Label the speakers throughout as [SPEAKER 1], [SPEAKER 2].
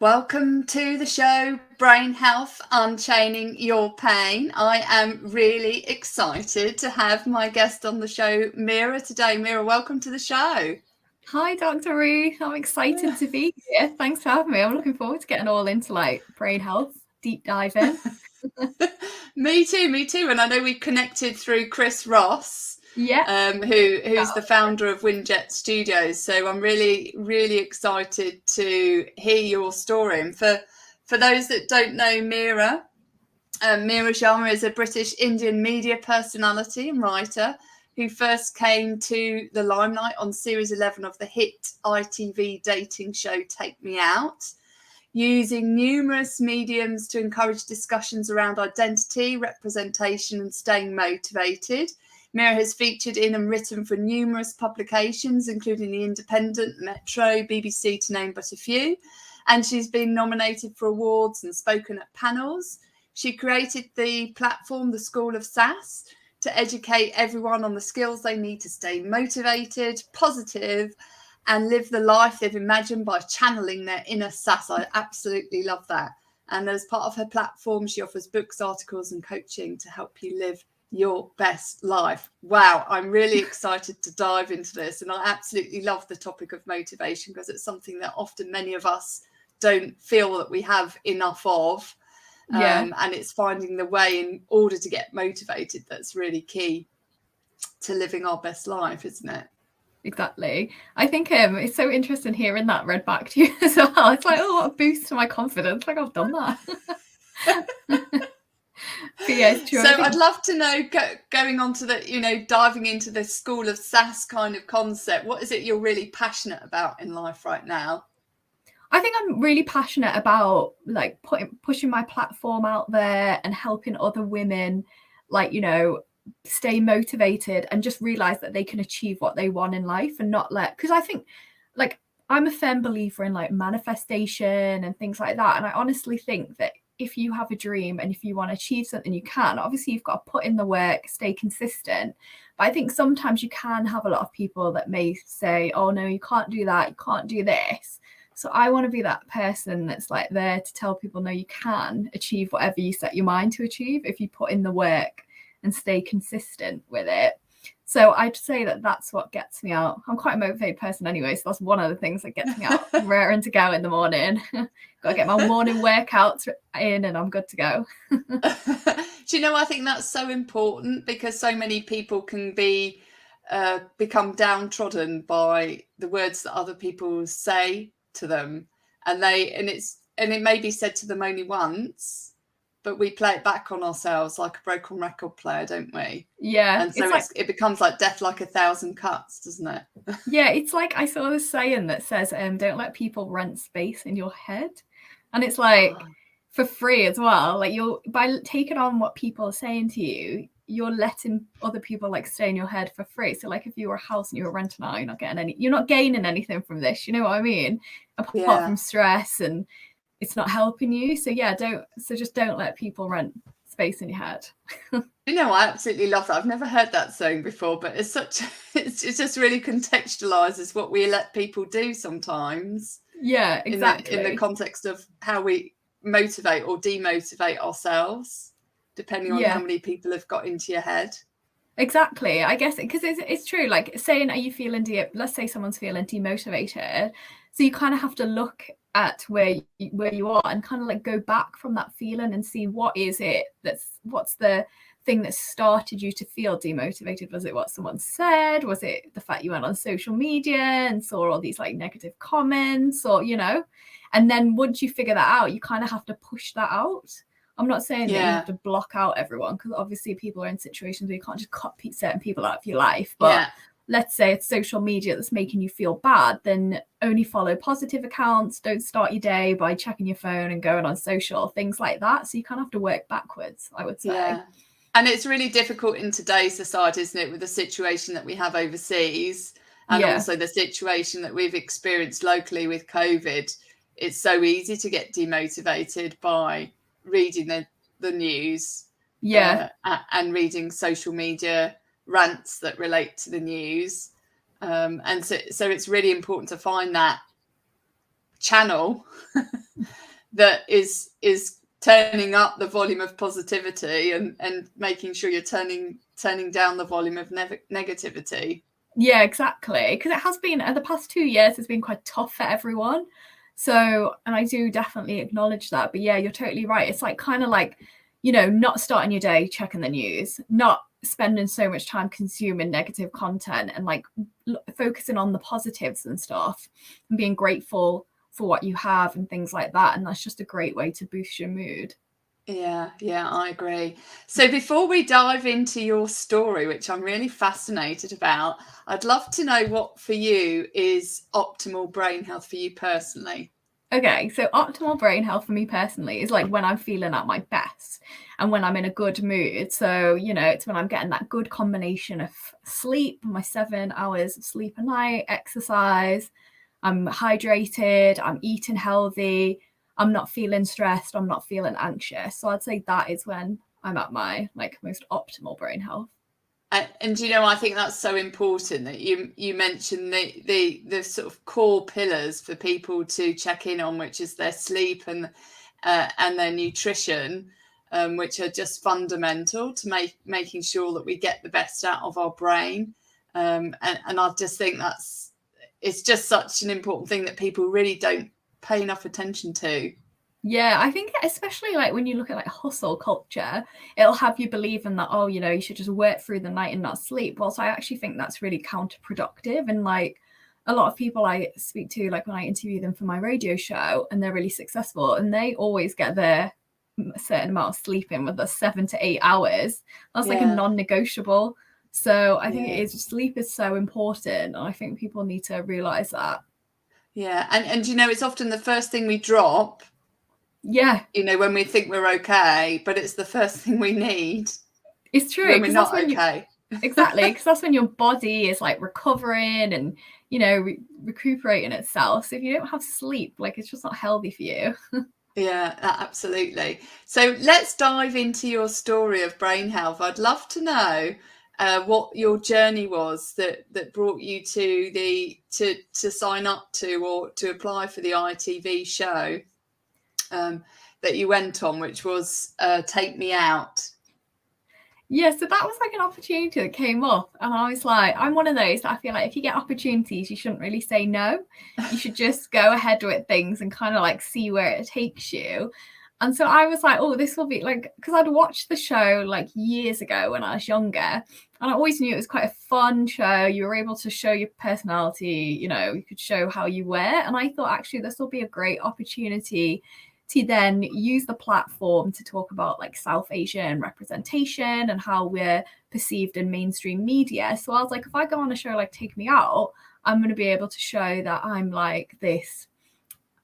[SPEAKER 1] Welcome to the show, Brain Health, Unchaining Your Pain. I am really excited to have my guest on the show, Meera, today. Meera, welcome to the show.
[SPEAKER 2] Hi, Dr. Ruth. I'm excited to be here. Thanks for having me. I'm looking forward to getting all into brain health, deep diving.
[SPEAKER 1] Me too. And I know we connected through Chris Ross,
[SPEAKER 2] Yeah.
[SPEAKER 1] who's the founder of Windjet Studios. So I'm really, really excited to hear your story. And for those that don't know Meera, Meera Sharma is a British Indian media personality and writer who first came to the limelight on Series 11 of the hit ITV dating show Take Me Out, using numerous mediums to encourage discussions around identity, representation, and staying motivated. Meera has featured in and written for numerous publications, including The Independent, Metro, BBC, to name but a few. And she's been nominated for awards and spoken at panels. She created the platform, the School of Sass, to educate everyone on the skills they need to stay motivated, positive, and live the life they've imagined by channeling their inner sass. I absolutely love that. And as part of her platform, she offers books, articles, and coaching to help you live your best life. Wow, I'm really excited to dive into this. And I absolutely love the topic of motivation because it's something that often many of us don't feel that we have enough of. And it's finding the way in order to get motivated that's really key to living our best life, isn't it?
[SPEAKER 2] Exactly. I think it's so interesting hearing that read back to you as well. It's like, oh, what a boost to my confidence. Like, I've done that. But yeah, it's true.
[SPEAKER 1] So I'd love to know, going on to the, diving into the School of Sass kind of concept, what is it you're really passionate about in life right now?
[SPEAKER 2] I think I'm really passionate about pushing my platform out there and helping other women, stay motivated and just realize that they can achieve what they want in life and not because I think I'm a firm believer in manifestation and things like that. And I honestly think that if you have a dream and if you want to achieve something, you can. Obviously, you've got to put in the work, stay consistent. But I think sometimes you can have a lot of people that may say, oh, no, you can't do that. You can't do this. So I want to be that person that's there to tell people, no, you can achieve whatever you set your mind to achieve if you put in the work and stay consistent with it. So I'd say that that's what gets me out. I'm quite a motivated person anyway, so that's one of the things that gets me out, raring to go in the morning. Got to get my morning workouts in and I'm good to go.
[SPEAKER 1] Do you know, I think that's so important because so many people can become downtrodden by the words that other people say to them, and it may be said to them only once, but we play it back on ourselves like a broken record player, don't we?
[SPEAKER 2] Yeah.
[SPEAKER 1] And so it becomes like death like a thousand cuts, doesn't it?
[SPEAKER 2] Yeah, it's like I saw this saying that says, don't let people rent space in your head. And it's for free as well. By taking on what people are saying to you, you're letting other people stay in your head for free. So if you were a house and you were renting out, you're not gaining anything from this. You know what I mean? Apart from stress, and it's not helping you. So just don't let people rent space in your head.
[SPEAKER 1] I absolutely love that. I've never heard that saying before, but it's just really contextualizes what we let people do sometimes.
[SPEAKER 2] Yeah, exactly.
[SPEAKER 1] In the context of how we motivate or demotivate ourselves, depending on how many people have got into your head.
[SPEAKER 2] Exactly. I guess because it's true. Saying, are you feeling let's say someone's feeling demotivated, so you kind of have to look at where you are and kind of go back from that feeling and see what's the thing that started you to feel demotivated. Was it what someone said? Was it the fact you went on social media and saw all these negative comments, or and then once you figure that out, you kind of have to push that out. I'm not saying that you have to block out everyone, because obviously people are in situations where you can't just cut certain people out of your life. But let's say it's social media that's making you feel bad, then only follow positive accounts. Don't start your day by checking your phone and going on social, things like that. So you kind of have to work backwards, I would say.
[SPEAKER 1] Yeah. And it's really difficult in today's society, isn't it, with the situation that we have overseas and also the situation that we've experienced locally with COVID. It's so easy to get demotivated by reading the news and reading social media rants that relate to the news. And so it's really important to find that channel that is turning up the volume of positivity and making sure you're turning down the volume of negativity.
[SPEAKER 2] Yeah, exactly. Because it has been, the past 2 years, it's been quite tough for everyone. So, and I do definitely acknowledge that. But yeah, you're totally right. It's like kind of like, you know, not starting your day checking the news, not spending so much time consuming negative content, and like focusing on the positives and stuff, and being grateful for what you have and things like that. And that's just a great way to boost your mood.
[SPEAKER 1] Yeah, I agree. So before we dive into your story, which I'm really fascinated about, I'd love to know what for you is optimal brain health for you personally.
[SPEAKER 2] Okay, so optimal brain health for me personally is like when I'm feeling at my best and when I'm in a good mood. So, you know, it's when I'm getting that good combination of sleep, my 7 hours of sleep a night, exercise, I'm hydrated, I'm eating healthy, I'm not feeling stressed, I'm not feeling anxious. So I'd say that is when I'm at my like most optimal brain health.
[SPEAKER 1] And you know, I think that's so important that you mentioned the sort of core pillars for people to check in on, which is their sleep and their nutrition, which are just fundamental to making sure that we get the best out of our brain. And I just think it's just such an important thing that people really don't pay enough attention to.
[SPEAKER 2] Yeah, I think especially like when you look at like hustle culture, it'll have you believing that, oh, you know, you should just work through the night and not sleep. Whilst I actually think that's really counterproductive. And like a lot of people I speak to, like when I interview them for my radio show and they're really successful and they always get their certain amount of sleep in, with the 7 to 8 hours. That's like a non-negotiable. So I think it is, sleep is so important. And I think people need to realize that.
[SPEAKER 1] Yeah. And you know, it's often the first thing we drop.
[SPEAKER 2] Yeah.
[SPEAKER 1] You know, when we think we're okay, but it's the first thing we need.
[SPEAKER 2] It's true.
[SPEAKER 1] When we're not okay.
[SPEAKER 2] Exactly. Because that's when your body is like recovering and, you know, recuperating itself. So if you don't have sleep, like it's just not healthy for you.
[SPEAKER 1] Yeah, absolutely. So let's dive into your story of brain health. I'd love to know what your journey was that brought you to sign up to or to apply for the ITV show that you went on, which was Take Me Out.
[SPEAKER 2] Yeah, so that was like an opportunity that came up, and I was like, I'm one of those that I feel like if you get opportunities, you shouldn't really say no. You should just go ahead with things and kind of like see where it takes you. And so I was like, oh, this will be like, because I'd watched the show like years ago when I was younger, and I always knew it was quite a fun show. You were able to show your personality, you know, you could show how you were. And I thought actually this will be a great opportunity to then use the platform to talk about like South Asian representation and how we're perceived in mainstream media. So I was like, if I go on a show like Take Me Out, I'm going to be able to show that I'm like this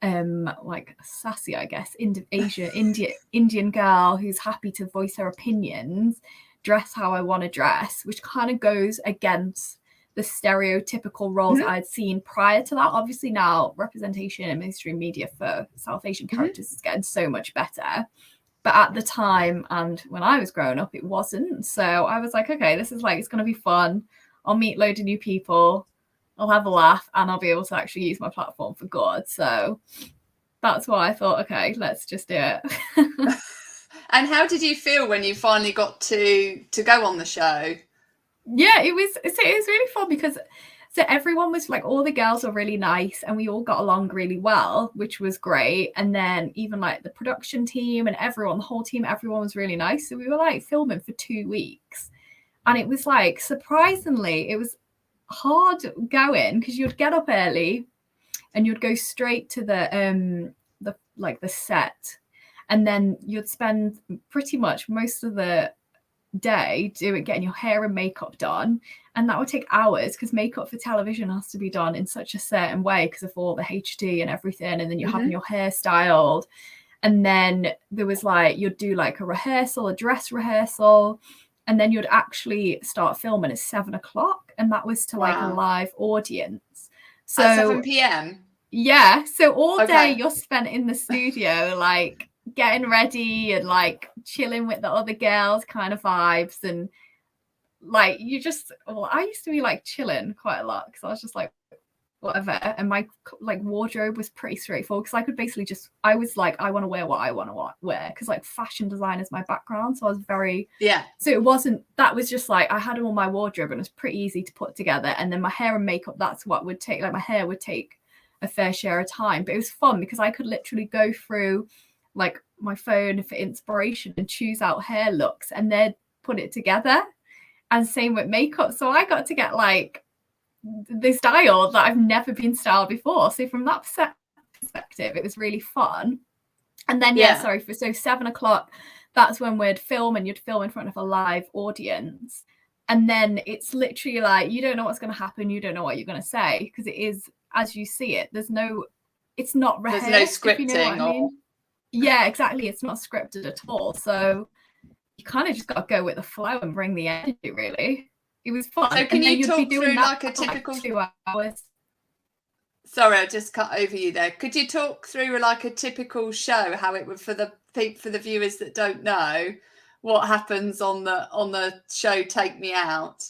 [SPEAKER 2] like sassy, I guess, Indian girl who's happy to voice her opinions, dress how I want to dress, which kind of goes against the stereotypical roles I'd seen prior to that. Obviously now representation in mainstream media for South Asian characters is getting so much better. But at the time and when I was growing up, it wasn't. So I was like, okay, this is like, it's going to be fun. I'll meet loads of new people. I'll have a laugh and I'll be able to actually use my platform for good. So that's why I thought, okay, let's just do it.
[SPEAKER 1] And how did you feel when you finally got to go on the show?
[SPEAKER 2] Yeah, it was really fun because so everyone was like, all the girls were really nice and we all got along really well, which was great. And then even like the production team and everyone, the whole team, everyone was really nice. So we were like filming for 2 weeks. And it was like, surprisingly, it was hard going because you'd get up early and you'd go straight to the set. And then you'd spend pretty much most of the day getting your hair and makeup done, and that would take hours because makeup for television has to be done in such a certain way because of all the HD and everything, and then you're having your hair styled, and then there was like you'd do like a dress rehearsal, and then you'd actually start filming at 7 o'clock, and that was to like a live audience. So
[SPEAKER 1] at 7 p.m.
[SPEAKER 2] Yeah, so all day you're spent in the studio like getting ready and like chilling with the other girls kind of vibes, and like I used to be like chilling quite a lot because I was just like whatever, and my like wardrobe was pretty straightforward because I could basically just, I was like, I want to wear what I want to wear, because like fashion design is my background, so I was very, so it wasn't, that was just like, I had all my wardrobe and it was pretty easy to put together. And then my hair and makeup, that's what would take, like my hair would take a fair share of time, but it was fun because I could literally go through like my phone for inspiration and choose out hair looks and then put it together. And same with makeup, so I got to get like the style that I've never been styled before. So from that perspective, it was really fun. And then so 7 o'clock, that's when we'd film, and you'd film in front of a live audience. And then it's literally like, you don't know what's going to happen, you don't know what you're going to say, because it is as you see it. There's no, it's not rehearsed.
[SPEAKER 1] There's no scripting,
[SPEAKER 2] if you know what I mean. Yeah, exactly. It's not scripted at all. So you kind of just got to go with the flow and bring the energy, really. It was fun.
[SPEAKER 1] So can you talk through like a typical
[SPEAKER 2] 2 hours?
[SPEAKER 1] Sorry, I just cut over you there. Could you talk through like a typical show, how it would, for the viewers that don't know, what happens on the show Take Me Out?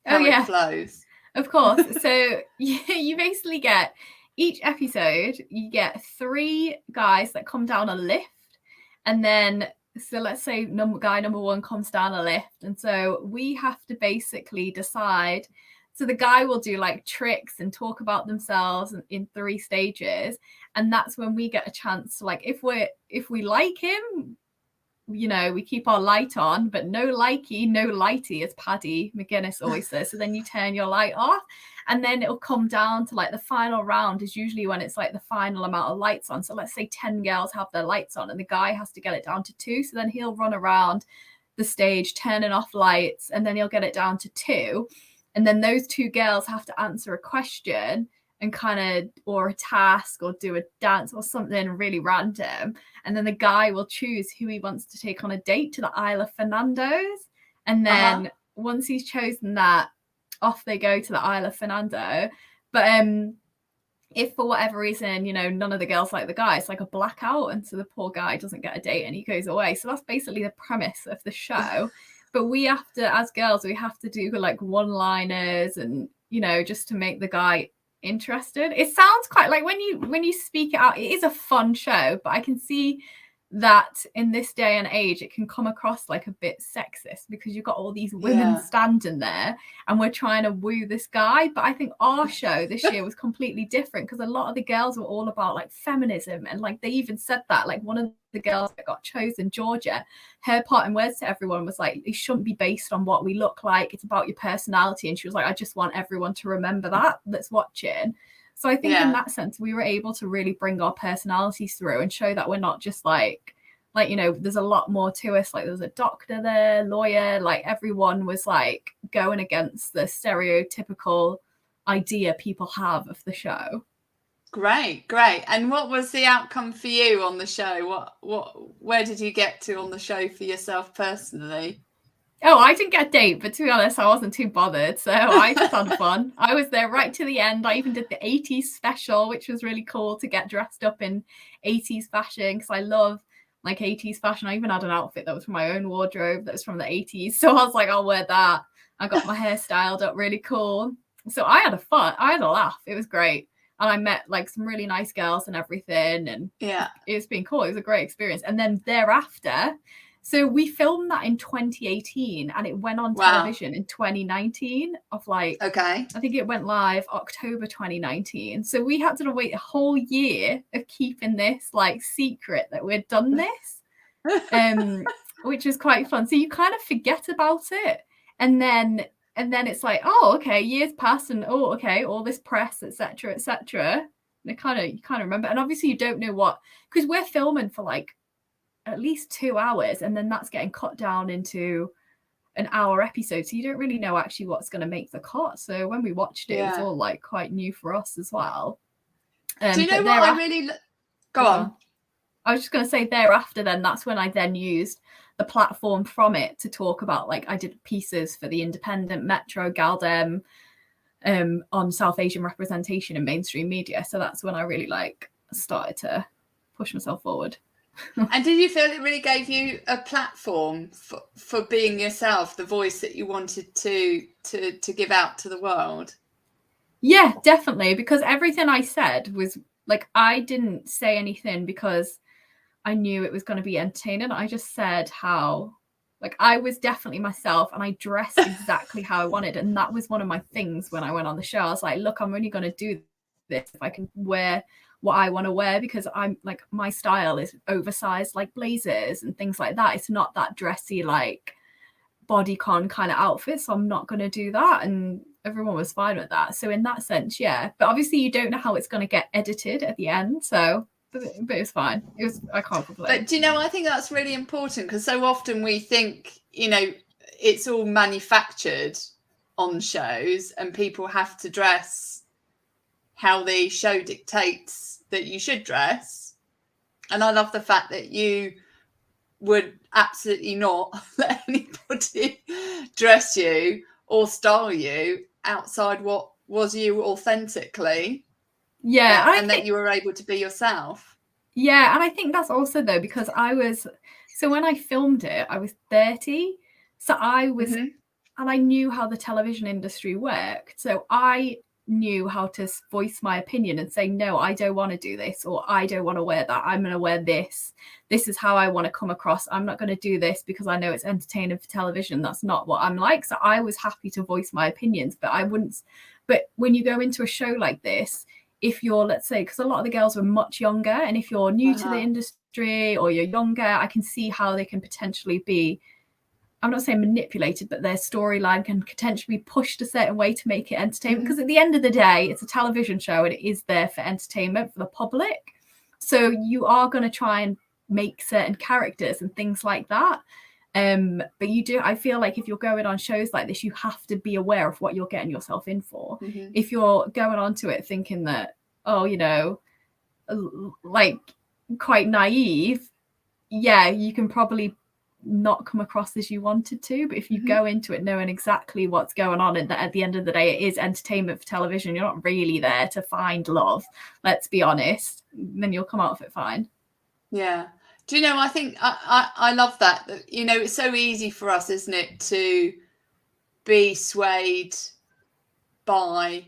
[SPEAKER 1] How it flows.
[SPEAKER 2] Of course. So you basically get, each episode, you get 3 guys that come down a lift, and then, so let's say guy number 1 comes down a lift, and so we have to basically decide. So the guy will do like tricks and talk about themselves in 3 stages, and that's when we get a chance to, like, if we like him, you know, we keep our light on, but no likey, no lighty, as Paddy McGuinness always says. So then you turn your light off, and then it'll come down to like the final round is usually when it's like the final amount of lights on. So let's say 10 girls have their lights on and the guy has to get it down to 2. So then he'll run around the stage turning off lights, and then he'll get it down to 2. And then those 2 girls have to answer a question and kind of, or a task, or do a dance or something really random. And then the guy will choose who he wants to take on a date to the Isle of Fernando's. And then once he's chosen that, off they go to the Isle of Fernando. But if for whatever reason, you know, none of the girls like the guy, it's like a blackout, and so the poor guy doesn't get a date and he goes away. So that's basically the premise of the show. But we have to, as girls, we have to do like one-liners and, you know, just to make the guy interested. It sounds quite like, when you speak it out, it is a fun show, but I can see that in this day and age it can come across like a bit sexist, because you've got all these women standing there and we're trying to woo this guy. But I think our show this year was completely different, because a lot of the girls were all about like feminism, and like they even said that, like one of the girls that got chosen, Georgia, her parting words to everyone was like, it shouldn't be based on what we look like, it's about your personality. And she was like, I just want everyone to remember that's watching. So I think in that sense, we were able to really bring our personalities through and show that we're not just like, you know, there's a lot more to us. Like, there's a doctor there, lawyer, like everyone was like going against the stereotypical idea people have of the show.
[SPEAKER 1] Great. And what was the outcome for you on the show? Where did you get to on the show for yourself personally?
[SPEAKER 2] Oh, I didn't get a date, but to be honest, I wasn't too bothered. So I just had fun. I was there right to the end. I even did the 80s special, which was really cool, to get dressed up in 80s fashion, because I love like 80s fashion. I even had an outfit that was from my own wardrobe that was from the 80s. So I was like, I'll wear that. I got my hair styled up really cool. So I had a laugh. It was great. And I met like some really nice girls and everything. And it's been cool. It was a great experience. And then thereafter, so we filmed that in 2018 and it went on television in 2019 of like, I think it went live October 2019. So we had to wait a whole year of keeping this like secret that we'd done this, which was quite fun. So you kind of forget about it. And then it's like, oh, okay, years pass and oh, okay, all this press, etc., etc. And you kind of remember. And obviously you don't know what, because we're filming for like at least 2 hours, and then that's getting cut down into an hour episode, so you don't really know actually what's going to make the cut. So when we watched it, it was all like quite new for us as well.
[SPEAKER 1] Do you know what I really go on?
[SPEAKER 2] I was just going to say, thereafter then, that's when I then used the platform from it to talk about, like, I did pieces for the Independent, Metro, Galdem, on South Asian representation in mainstream media. So that's when I really like started to push myself forward.
[SPEAKER 1] And did you feel it really gave you a platform for being yourself, the voice that you wanted to give out to the world?
[SPEAKER 2] Yeah, definitely. Because everything I said was like, I didn't say anything because I knew it was going to be entertaining. I just said how, like, I was definitely myself and I dressed exactly how I wanted. And that was one of my things when I went on the show. I was like, look, I'm only going to do this if I can wear what I want to wear, because I'm like, my style is oversized, like blazers and things like that. It's not that dressy, like bodycon kind of outfit. So I'm not going to do that. And everyone was fine with that. So in that sense, yeah. But obviously you don't know how it's going to get edited at the end. So but it was fine. It was, I can't complain.
[SPEAKER 1] But do you know, I think that's really important, because so often we think, you know, it's all manufactured on shows and people have to dress how the show dictates that you should dress. And I love the fact that you would absolutely not let anybody dress you or style you outside what was you authentically.
[SPEAKER 2] Yeah,
[SPEAKER 1] and that you were able to be yourself.
[SPEAKER 2] Yeah, and I think that's also though because so when I filmed it, I was 30. So I was and I knew how the television industry worked. So I knew how to voice my opinion and say, no, I don't want to do this, or I don't want to wear that. I'm going to wear this. This is how I want to come across. I'm not going to do this because I know it's entertaining for television. That's not what I'm like. So I was happy to voice my opinions, but I wouldn't. But when you go into a show like this, if you're, let's say, because a lot of the girls were much younger, and if you're new to the industry or you're younger, I can see how they can potentially be, I'm not saying manipulated, but their storyline can potentially be pushed a certain way to make it entertainment. Because at the end of the day, it's a television show and it is there for entertainment for the public. So you are going to try and make certain characters and things like that. But you do, I feel like if you're going on shows like this, you have to be aware of what you're getting yourself in for. If you're going onto it thinking that, oh, you know, like quite naive, yeah, you can probably not come across as you wanted to. But if you go into it knowing exactly what's going on, and that at the end of the day it is entertainment for television, you're not really there to find love, let's be honest, then you'll come out of it fine.
[SPEAKER 1] Yeah. Do you know, I think I love that. You know, it's so easy for us, isn't it, to be swayed by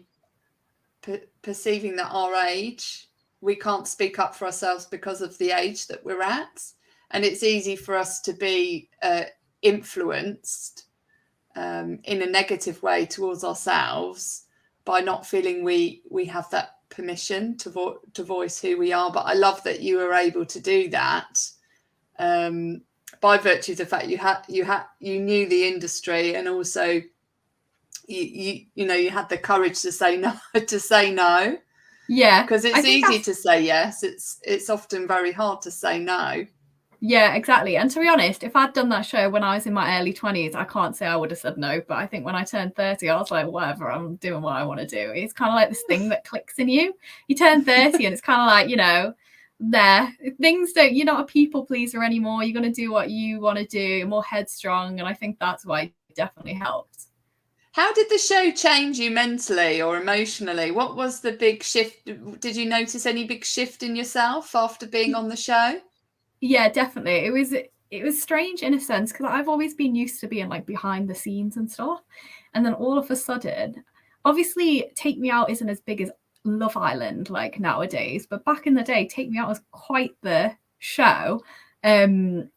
[SPEAKER 1] perceiving that our age, we can't speak up for ourselves because of the age that we're at. And it's easy for us to be influenced in a negative way towards ourselves by not feeling we have that permission to voice who we are. But I love that you were able to do that by virtue of the fact you knew the industry, and also you know, you had the courage to say no.
[SPEAKER 2] Yeah,
[SPEAKER 1] because it's easy to say yes. It's often very hard to say no.
[SPEAKER 2] Yeah, exactly. And to be honest, if I'd done that show when I was in my early 20s, I can't say I would have said no. But I think when I turned 30, I was like, whatever, I'm doing what I want to do. It's kind of like this thing that clicks in you. You turn 30 and it's kind of like, you know, you're not a people pleaser anymore. You're going to do what you want to do, more headstrong. And I think that's why it definitely helped.
[SPEAKER 1] How did the show change you mentally or emotionally? What was the big shift? Did you notice any big shift in yourself after being on the show?
[SPEAKER 2] Yeah, definitely. It was strange in a sense, because I've always been used to being like behind the scenes and stuff. And then all of a sudden, obviously Take Me Out isn't as big as Love Island like nowadays, but back in the day, Take Me Out was quite the show. And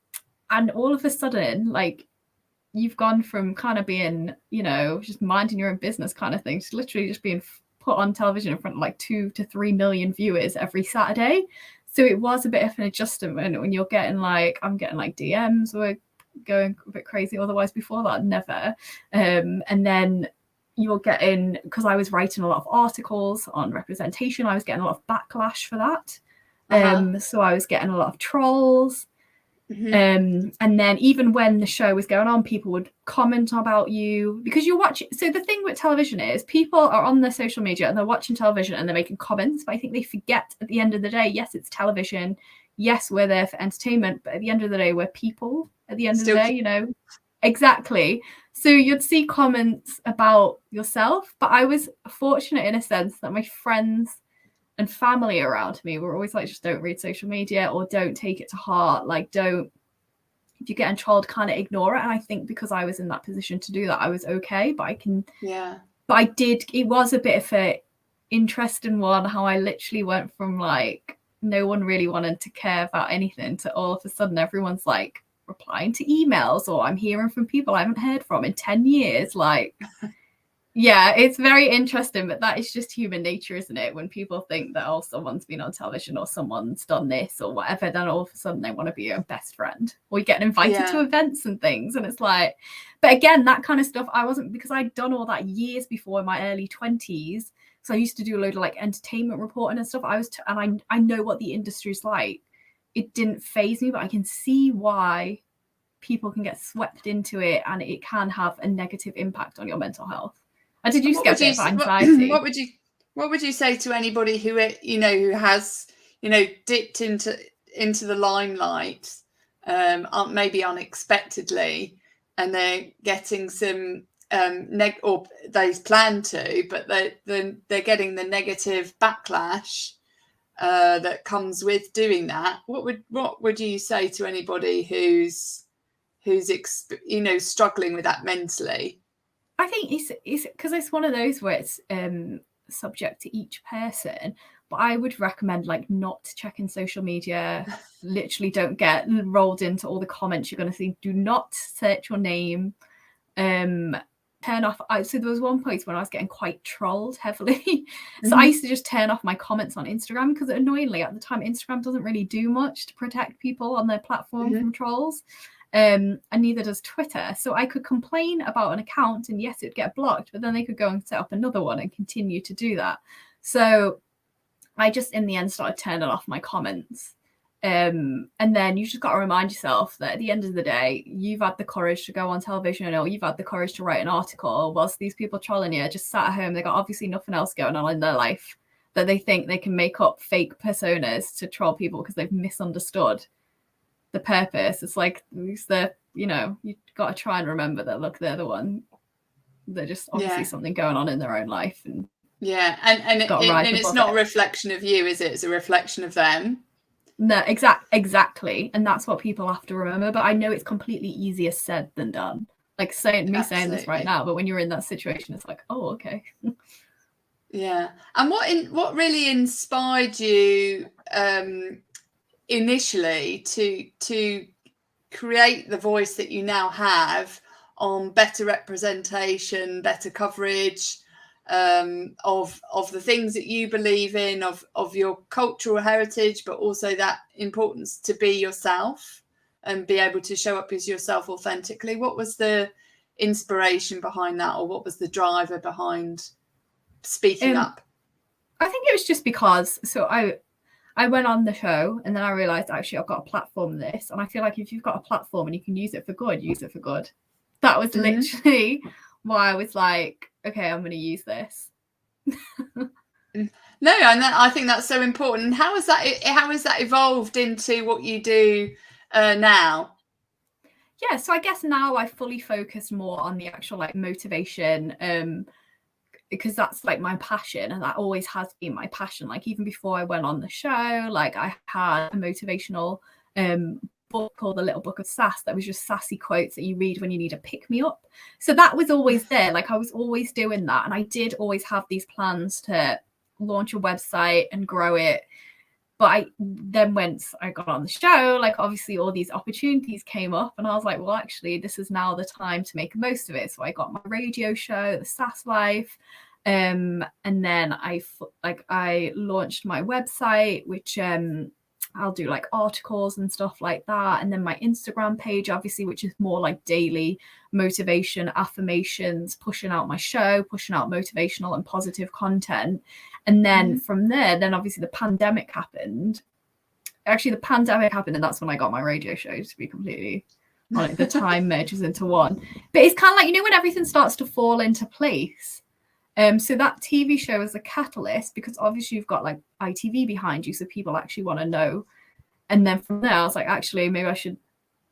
[SPEAKER 2] all of a sudden, like, you've gone from kind of being, you know, just minding your own business kind of thing, to literally just being put on television in front of like 2 to 3 million viewers every Saturday. So it was a bit of an adjustment when you're getting like, I'm getting like DMs were going a bit crazy. Otherwise before that, never. And then you're getting, because I was writing a lot of articles on representation, I was getting a lot of backlash for that. So I was getting a lot of trolls. And then even when the show was going on, people would comment about you because you're watching. So the thing with television is people are on their social media and they're watching television and they're making comments, but I think they forget at the end of the day, yes, it's television, yes, we're there for entertainment, but at the end of the day, we're people at the end of the day, you know. Exactly. So you'd see comments about yourself, but I was fortunate in a sense that my friends and family around me were always like, just don't read social media, or don't take it to heart. Like, don't, if you get in trolled, kind of ignore it. And I think because I was in that position to do that, I was okay. But I can,
[SPEAKER 1] yeah.
[SPEAKER 2] But I did, it was a bit of a, interesting one, how I literally went from like no one really wanted to care about anything to all of a sudden everyone's like replying to emails, or I'm hearing from people I haven't heard from in 10 years. Like, yeah, it's very interesting, but that is just human nature, isn't it? When people think that, oh, someone's been on television or someone's done this or whatever, then all of a sudden they want to be your best friend, or you get invited to events and things. And it's like, but again, that kind of stuff, I wasn't, because I'd done all that years before in my early 20s. So I used to do a load of like entertainment reporting and stuff. And I know what the industry's like. It didn't faze me, but I can see why people can get swept into it and it can have a negative impact on your mental health. And did you just get a bit of anxiety?
[SPEAKER 1] What would you say to anybody who who has dipped into the limelight, maybe unexpectedly, and they're getting some or they plan to, but they're getting the negative backlash that comes with doing that? What would you say to anybody who's struggling with that mentally?
[SPEAKER 2] I think it's because it's one of those where it's subject to each person, but I would recommend like not checking social media. Literally don't get rolled into all the comments you're going to see. Do not search your name. Turn off. So there was one point when I was getting quite trolled heavily. So I used to just turn off my comments on Instagram, because annoyingly at the time Instagram doesn't really do much to protect people on their platform from trolls. And neither does Twitter. So I could complain about an account and yes, it'd get blocked, but then they could go and set up another one and continue to do that. So I just in the end started turning off my comments. And then you just got to remind yourself that at the end of the day, you've had the courage to go on television, or you've had the courage to write an article, whilst these people trolling you just sat at home. They got obviously nothing else going on in their life, that they think they can make up fake personas to troll people because they've misunderstood the purpose. It's like, you've got to try and remember that, look, they're the one, they're just obviously something going on in their own life. And
[SPEAKER 1] and it's not a reflection of you, is it? It's a reflection of them.
[SPEAKER 2] No, exactly. And that's what people have to remember. But I know it's completely easier said than done. Like saying this right now, but when you're in that situation, it's like, oh, okay.
[SPEAKER 1] Yeah. And what really inspired you initially to create the voice that you now have on better representation, better coverage of the things that you believe in, of your cultural heritage, but also that importance to be yourself and be able to show up as yourself authentically? What was the inspiration behind that, or what was the driver behind speaking up?
[SPEAKER 2] I think it was just because, so I went on the show and then I realized actually I've got a platform in this, and I feel like if you've got a platform and you can use it for good, use it for good. That was literally why I was like, okay, I'm going to use this.
[SPEAKER 1] No, and I think that's so important. How has that evolved into what you do now?
[SPEAKER 2] Yeah, so I guess now I fully focus more on the actual like motivation, because that's like my passion, and that always has been my passion. Like even before I went on the show, like I had a motivational book called The Little Book of Sass that was just sassy quotes that you read when you need a pick-me-up. So that was always there. Like I was always doing that, and I did always have these plans to launch a website and grow it. But then once I got on the show, like obviously all these opportunities came up, and I was like, well, actually, this is now the time to make the most of it. So I got my radio show, The Sass Life, and then I launched my website, which I'll do like articles and stuff like that, and then my Instagram page, obviously, which is more like daily motivation, affirmations, pushing out my show, pushing out motivational and positive content. And then from there, then obviously the pandemic happened. Actually, the pandemic happened, and that's when I got my radio show, to be completely honest. The time merges into one. But it's kind of like, when everything starts to fall into place. So that TV show is a catalyst, because obviously you've got like ITV behind you, so people actually want to know. And then from there, I was like, actually, maybe I should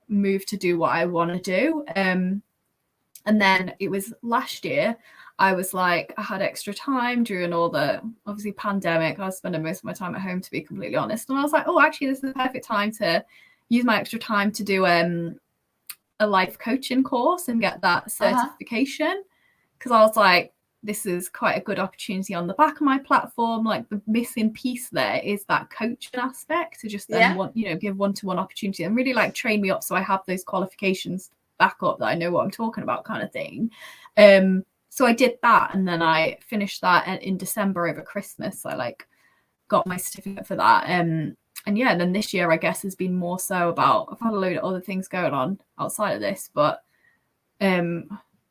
[SPEAKER 2] move to do what I want to do. And then it was last year, I was like, I had extra time during all the, obviously, pandemic. I was spending most of my time at home, to be completely honest. And I was like, oh, actually, this is the perfect time to use my extra time to do a life coaching course and get that certification. Because I was like, this is quite a good opportunity on the back of my platform. Like the missing piece there is that coaching aspect, to just then give one-to-one opportunity and really like train me up so I have those qualifications back up, that I know what I'm talking about, kind of thing. So I did that, and then I finished that in December over Christmas. I like got my certificate for that. And yeah, then this year I guess has been more so about, I've had a load of other things going on outside of this, but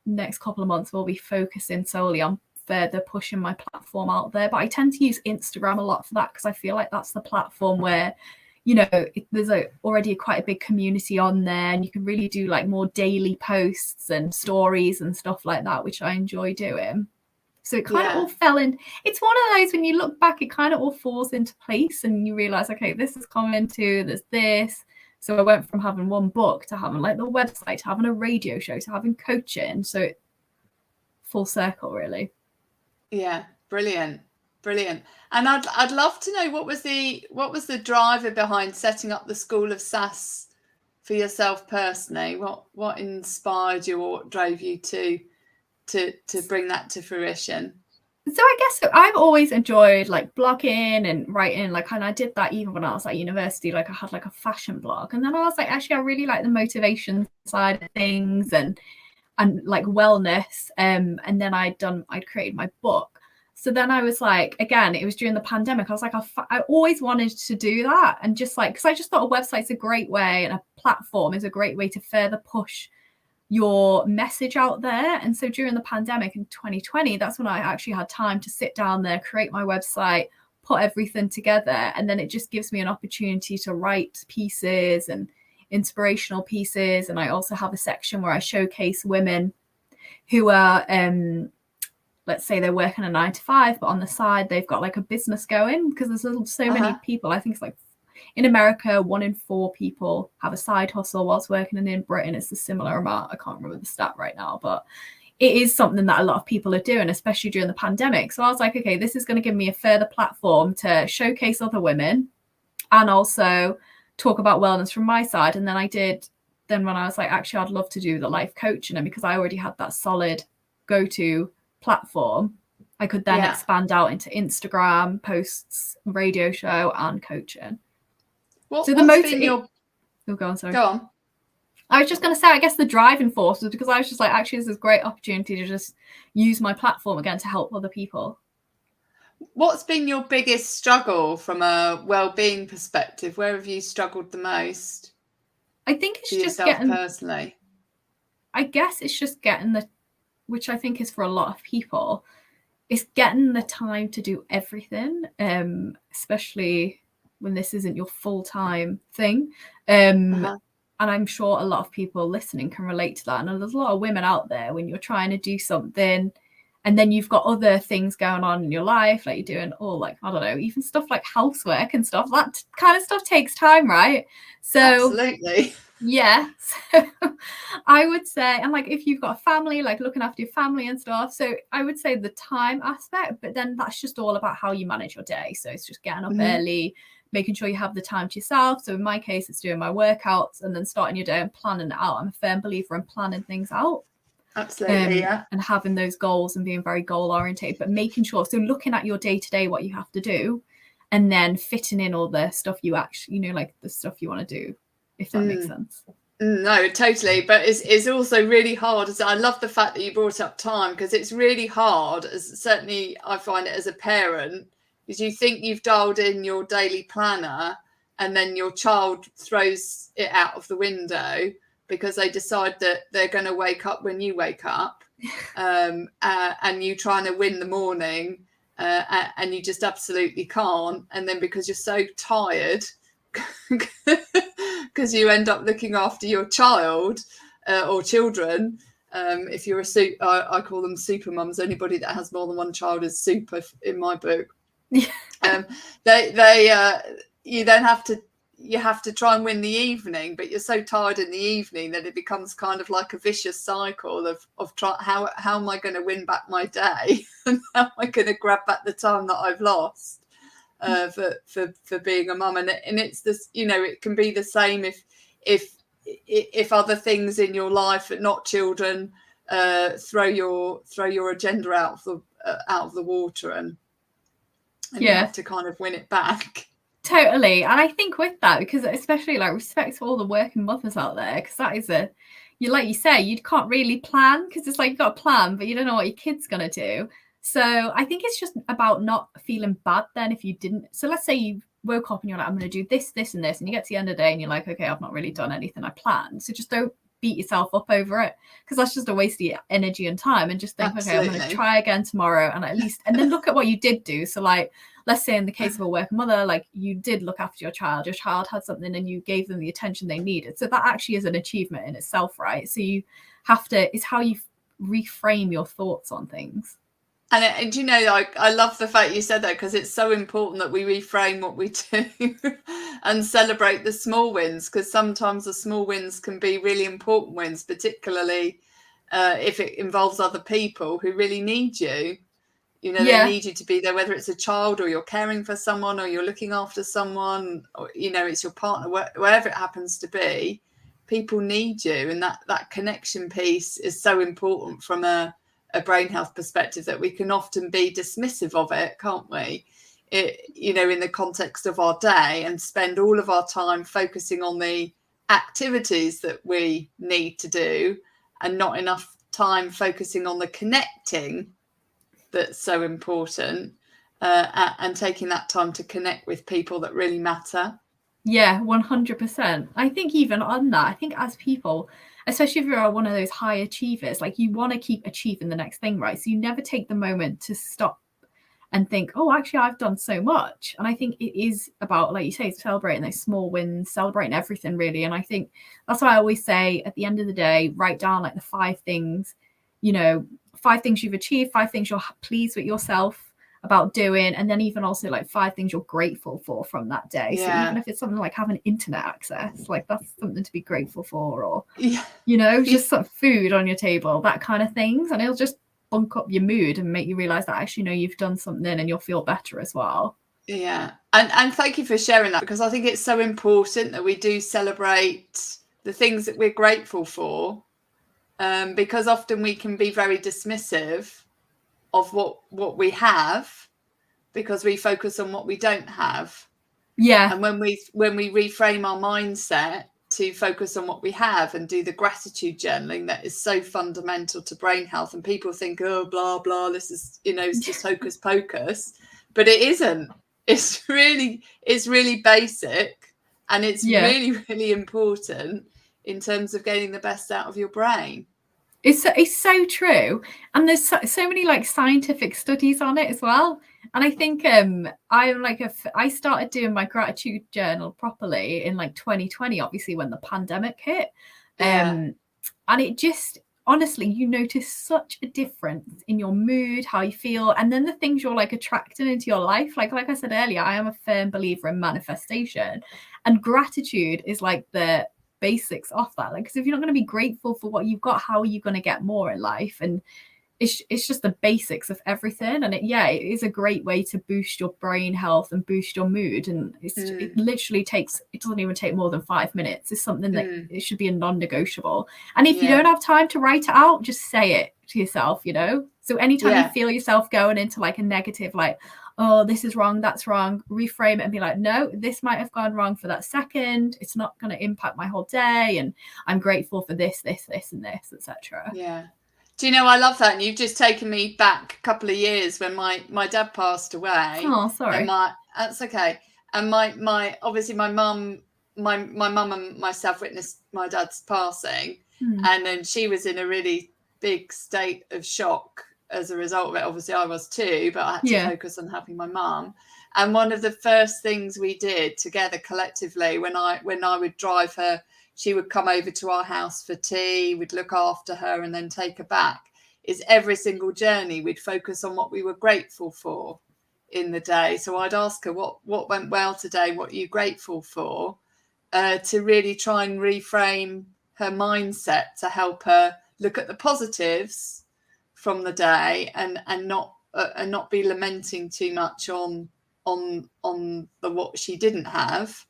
[SPEAKER 2] next couple of months we'll be focusing solely on further pushing my platform out there. But I tend to use Instagram a lot for that, because I feel like that's the platform where, you know, there's already quite a big community on there, and you can really do like more daily posts and stories and stuff like that, which I enjoy doing. So it kind of all fell in. It's one of those, when you look back, it kind of all falls into place, and you realize, okay, this is coming to, there's this. So I went from having one book to having like the website, to having a radio show, to having coaching. So full circle, really.
[SPEAKER 1] Yeah, brilliant. And I'd love to know, what was the driver behind setting up the School of Sass for yourself personally? What inspired you, or what drove you to bring that to fruition?
[SPEAKER 2] So I guess I've always enjoyed like blogging and writing, like, and I did that even when I was at university. Like I had like a fashion blog, and then I was like, actually I really like the motivation side of things and like wellness. And then I'd created my book. So then I was like, again, it was during the pandemic, I was like, I always wanted to do that, and just like, because I just thought a website's a great way, and a platform is a great way to further push your message out there. And so during the pandemic in 2020, that's when I actually had time to sit down there, create my website, put everything together. And then it just gives me an opportunity to write pieces and inspirational pieces. And I also have a section where I showcase women who are, let's say they're working a 9-to-5, but on the side, they've got like a business going, because there's so many people. I think it's like, in America, 1 in 4 people have a side hustle whilst working, and in Britain it's a similar amount. I can't remember the stat right now, but it is something that a lot of people are doing, especially during the pandemic. So I was like, okay, this is going to give me a further platform to showcase other women and also talk about wellness from my side. And then when I was like, actually, I'd love to do the life coaching, and because I already had that solid go-to platform, I could then expand out into Instagram posts, radio show, and coaching.
[SPEAKER 1] Go on.
[SPEAKER 2] I was just going to say, I guess the driving force was because I was just like, actually, this is a great opportunity to just use my platform again to help other people.
[SPEAKER 1] What's been your biggest struggle from a well-being perspective? Where have you struggled the most?
[SPEAKER 2] I think it's just
[SPEAKER 1] getting, personally.
[SPEAKER 2] I guess it's just getting which I think is for a lot of people, it's getting the time to do everything, especially when this isn't your full-time thing. And I'm sure a lot of people listening can relate to that. And there's a lot of women out there, when you're trying to do something and then you've got other things going on in your life, like you're doing all, like, I don't know, even stuff like housework and stuff, that kind of stuff takes time, right? So
[SPEAKER 1] absolutely.
[SPEAKER 2] Yeah. So I would say, and like if you've got a family, like looking after your family and stuff. So I would say the time aspect, but then that's just all about how you manage your day. So it's just getting up early, making sure you have the time to yourself. So in my case, it's doing my workouts and then starting your day and planning it out. I'm a firm believer in planning things out.
[SPEAKER 1] Absolutely,
[SPEAKER 2] and having those goals and being very goal oriented, but making sure, so looking at your day to day, what you have to do, and then fitting in all the stuff you actually, like the stuff you want to do, if that makes sense.
[SPEAKER 1] No, totally. But it's also really hard. I love the fact that you brought up time, because it's really hard, as certainly I find it as a parent, because you think you've dialed in your daily planner and then your child throws it out of the window because they decide that they're going to wake up when you wake up, and you trying to win the morning, and you just absolutely can't. And then because you're so tired, because you end up looking after your child or children. If you're I call them super mums. Anybody that has more than one child is super in my book. You then have to try and win the evening, but you're so tired in the evening that it becomes kind of like a vicious cycle of how am I going to win back my day, and how am I going to grab back the time that I've lost for being a mum. And it's this, it can be the same if other things in your life, but not children, throw your agenda out of the water, and you have to kind of win it back.
[SPEAKER 2] Totally. And I think with that, because especially like respect to all the working mothers out there, because that is like you say, you can't really plan, because it's like you've got a plan, but you don't know what your kid's going to do. So I think it's just about not feeling bad then if you didn't. So let's say you woke up and you're like, I'm going to do this, this, and this. And you get to the end of the day and you're like, okay, I've not really done anything I planned. So just don't beat yourself up over it, because that's just a waste of energy and time. And just think,
[SPEAKER 1] Absolutely.
[SPEAKER 2] okay, I'm going to try again tomorrow, and at least, and then look at what you did do. So like, let's say in the case of a working mother, like you did look after your child had something and you gave them the attention they needed. So that actually is an achievement in itself, right? So you have to, it's how you reframe your thoughts on things.
[SPEAKER 1] And you know, I love the fact you said that, because it's so important that we reframe what we do and celebrate the small wins, because sometimes the small wins can be really important wins, particularly if it involves other people who really need you. You know, they need you to be there, whether it's a child or you're caring for someone or you're looking after someone, or, you know, it's your partner, wherever it happens to be, people need you. And that connection piece is so important from a brain health perspective, that we can often be dismissive of it, can't we? You know, in the context of our day, and spend all of our time focusing on the activities that we need to do, and not enough time focusing on the connecting that's so important, and taking that time to connect with people that really matter.
[SPEAKER 2] Yeah, 100%. I think even on that, I think as people, especially if you're one of those high achievers, like you want to keep achieving the next thing, right? So you never take the moment to stop and think, oh, actually, I've done so much. And I think it is about, like you say, celebrating those small wins, celebrating everything, really. And I think that's why I always say at the end of the day, write down like the 5 things, you know, 5 things you've achieved, 5 things you're pleased with yourself about doing, and then even also like 5 things you're grateful for from that day. So even if it's something like having internet access, like that's something to be grateful for, or you know, just sort of food on your table, that kind of things, and it'll just bunk up your mood and make you realize that actually, you know, you've done something and you'll feel better as well.
[SPEAKER 1] Yeah, and thank you for sharing that, because I think it's so important that we do celebrate the things that we're grateful for, because often we can be very dismissive of what we have, because we focus on what we don't have. And when we reframe our mindset to focus on what we have and do the gratitude journaling, that is so fundamental to brain health. And people think, oh, blah blah, this is, you know, it's just hocus pocus, but it isn't. It's really basic, and it's really important in terms of getting the best out of your brain.
[SPEAKER 2] It's so true, and there's so many like scientific studies on it as well. And I think I started doing my gratitude journal properly in like 2020, obviously when the pandemic hit, and it just, honestly, you notice such a difference in your mood, how you feel, and then the things you're like attracting into your life. Like I said earlier, I am a firm believer in manifestation, and gratitude is like the basics off that. Like, because if you're not going to be grateful for what you've got, how are you going to get more in life? And it's just the basics of everything. And it is a great way to boost your brain health and boost your mood. And it literally it doesn't even take more than 5 minutes. It's something that it should be a non-negotiable. And if you don't have time to write it out, just say it to yourself, you know? So anytime you feel yourself going into like a negative, like, oh, this is wrong, that's wrong, reframe it and be like, no, this might have gone wrong for that second. It's not going to impact my whole day. And I'm grateful for this, this, this, and this, etc.
[SPEAKER 1] Yeah. Do you know, I love that. And you've just taken me back a couple of years when my dad passed away.
[SPEAKER 2] Oh, sorry.
[SPEAKER 1] And that's okay. And my obviously my mum and myself witnessed my dad's passing. And then she was in a really big state of shock as a result of it. Obviously I was too, but I had to focus on having my mum. And one of the first things we did together collectively, when I would drive her, she would come over to our house for tea, we'd look after her and then take her back, is every single journey we'd focus on what we were grateful for in the day. So I'd ask her, what went well today? What are you grateful for? To really try and reframe her mindset to help her look at the positives from the day and not be lamenting too much on the what she didn't have,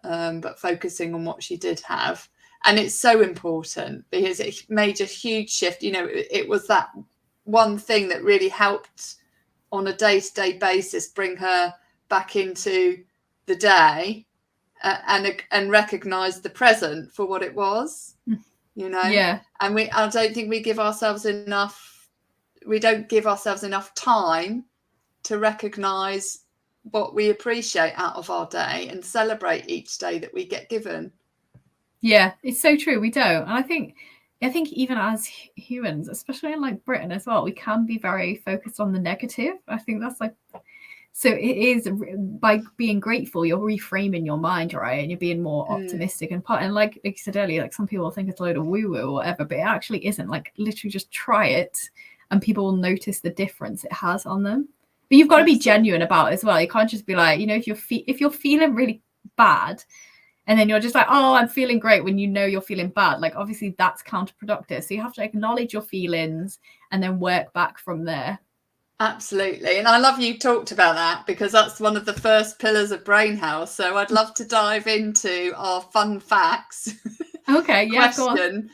[SPEAKER 1] but focusing on what she did have. And it's so important because it made a huge shift. You know, it was that one thing that really helped on a day-to-day basis bring her back into the day, and recognize the present for what it was, you know.
[SPEAKER 2] Yeah.
[SPEAKER 1] And I don't think we give ourselves enough, we don't give ourselves enough time to recognize what we appreciate out of our day and celebrate each day that we get given.
[SPEAKER 2] Yeah, it's so true. We don't. And I think even as humans, especially in like Britain as well, we can be very focused on the negative. I think that's like, so it is, by being grateful, you're reframing your mind, right? And you're being more optimistic and like you said earlier, like some people think it's a load of woo-woo or whatever, but it actually isn't. Like literally just try it and people will notice the difference it has on them. But you've got to be genuine about it as well. You can't just be like, you know, if you're feeling really bad and then you're just like, oh, I'm feeling great, when you know you're feeling bad, like obviously that's counterproductive. So you have to acknowledge your feelings and then work back from there.
[SPEAKER 1] Absolutely. And I love you talked about that, because that's one of the first pillars of Brain Health. So I'd love to dive into our fun facts.
[SPEAKER 2] Okay, yeah,
[SPEAKER 1] question,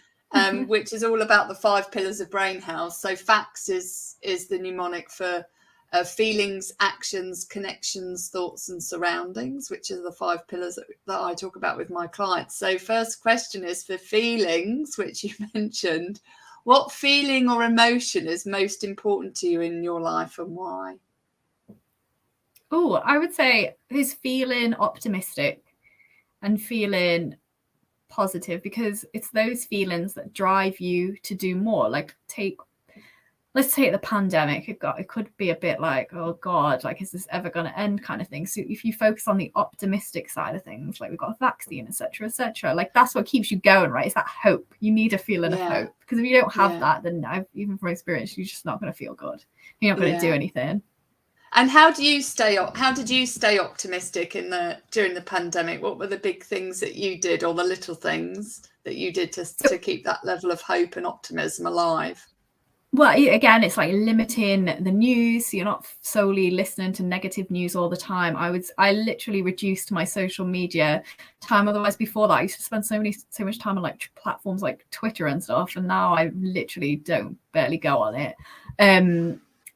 [SPEAKER 1] which is all about the 5 pillars of Brain Health. So facts is the mnemonic for feelings, actions, connections, thoughts, and surroundings, which are the 5 pillars that I talk about with my clients. So first question is for feelings, which you mentioned. What feeling or emotion is most important to you in your life and why?
[SPEAKER 2] Oh, I would say is feeling optimistic and feeling positive, because it's those feelings that drive you to do more. Like let's take the pandemic. It could be a bit like, oh God, like, is this ever going to end kind of thing. So if you focus on the optimistic side of things, like we've got a vaccine, etc., like that's what keeps you going, right? It's that hope. You need a feeling of hope, because if you don't have that, then even from experience, you're just not going to feel good. You're not going to do anything.
[SPEAKER 1] And how did you stay optimistic during the pandemic? What were the big things that you did, or the little things that you did to keep that level of hope and optimism alive?
[SPEAKER 2] Well, again, it's like limiting the news, so you're not solely listening to negative news all the time. I literally reduced my social media time. Otherwise, before that, I used to spend so much time on like platforms like Twitter and stuff, and now I literally barely go on it.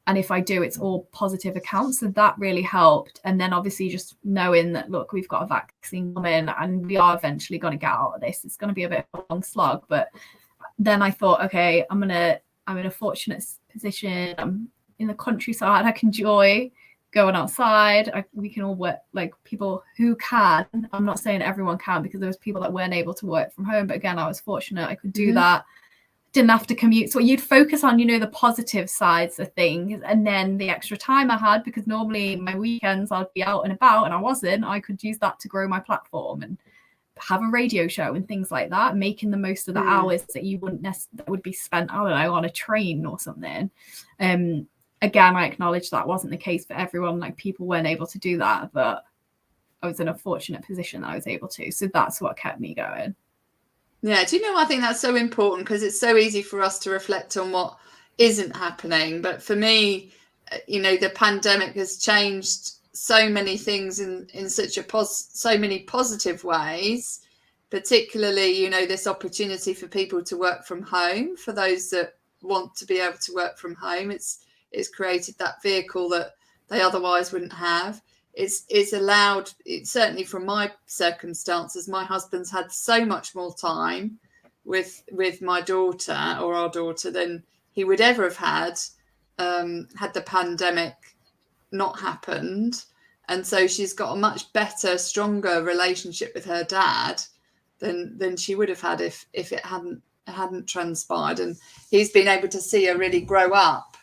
[SPEAKER 2] And if I do, it's all positive accounts. So that really helped. And then obviously just knowing that, look, we've got a vaccine coming and we are eventually going to get out of this. It's going to be a bit of a long slog. But then I thought, okay, I'm in a fortunate position. I'm in the countryside. I can enjoy going outside. We can all work, like people who can. I'm not saying everyone can, because there was people that weren't able to work from home. But again, I was fortunate. I could do that. Didn't have to commute. So you'd focus on, the positive sides of things, and then the extra time I had, because normally my weekends I'd be out and about, and I wasn't. I could use that to grow my platform and have a radio show and things like that, making the most of the hours that you wouldn't that would be spent, I don't know, on a train or something. Again, I acknowledge that wasn't the case for everyone. Like people weren't able to do that, but I was in a fortunate position that I was able to. So that's what kept me going.
[SPEAKER 1] Yeah, do you know, I think that's so important, because it's so easy for us to reflect on what isn't happening. But for me, the pandemic has changed so many things in so many positive ways, particularly, this opportunity for people to work from home. For those that want to be able to work from home, it's created that vehicle that they otherwise wouldn't have. It's allowed, certainly from my circumstances, my husband's had so much more time with my daughter, or our daughter, than he would ever have had the pandemic not happened. And so she's got a much better, stronger relationship with her dad than she would have had if it hadn't transpired. And he's been able to see her really grow up,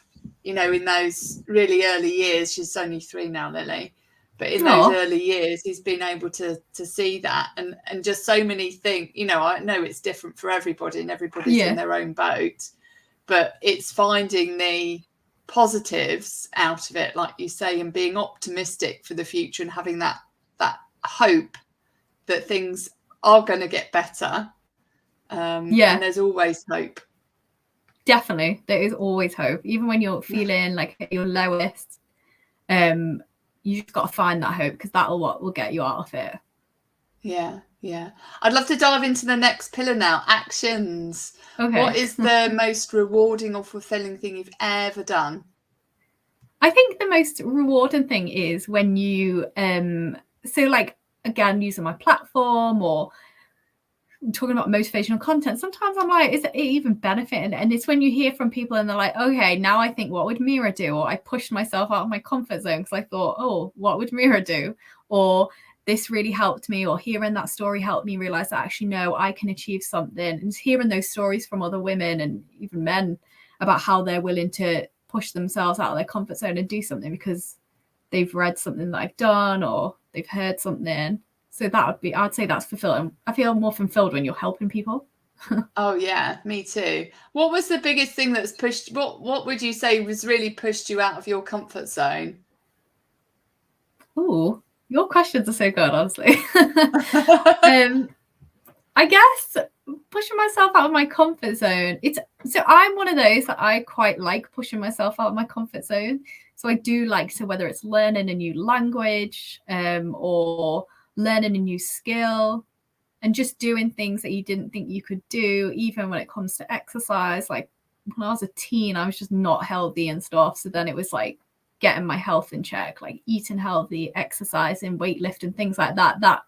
[SPEAKER 1] in those really early years. She's only 3 now, Lily. But in those early years, he's been able to see that, and just so many things. I know it's different for everybody, and everybody's in their own boat, but it's finding the positives out of it, like you say, and being optimistic for the future, and having that hope that things are going to get better. And there's always hope.
[SPEAKER 2] Definitely, there is always hope, even when you're feeling like at your lowest. You just got to find that hope, because that'll what will get you out of it.
[SPEAKER 1] Yeah. Yeah. I'd love to dive into the next pillar now, actions.
[SPEAKER 2] Okay.
[SPEAKER 1] What is the most rewarding or fulfilling thing you've ever done?
[SPEAKER 2] I think the most rewarding thing is when you, so like, again, using my platform or talking about motivational content, sometimes I'm like, is it even benefiting? And it's when you hear from people and they're like, okay, now I think, what would Meera do? Or I pushed myself out of my comfort zone because I thought, oh, what would Meera do? Or this really helped me, or hearing that story helped me realize that actually, no, I can achieve something. And hearing those stories from other women and even men about how they're willing to push themselves out of their comfort zone and do something because they've read something that I've done or they've heard something. So that would be, I'd say that's fulfilling. I feel more fulfilled when you're helping people.
[SPEAKER 1] Oh yeah, me too. What was the biggest thing that's pushed, what would you say was really pushed you out of your comfort zone?
[SPEAKER 2] Ooh, your questions are so good, honestly. I guess pushing myself out of my comfort zone. So I'm one of those that I quite like pushing myself out of my comfort zone. So I do like to, whether it's learning a new language, or learning a new skill, and just doing things that you didn't think you could do, even when it comes to exercise. Like when I was a teen, I was just not healthy and stuff. So then it was like getting my health in check, like eating healthy, exercising, weightlifting, things like that. That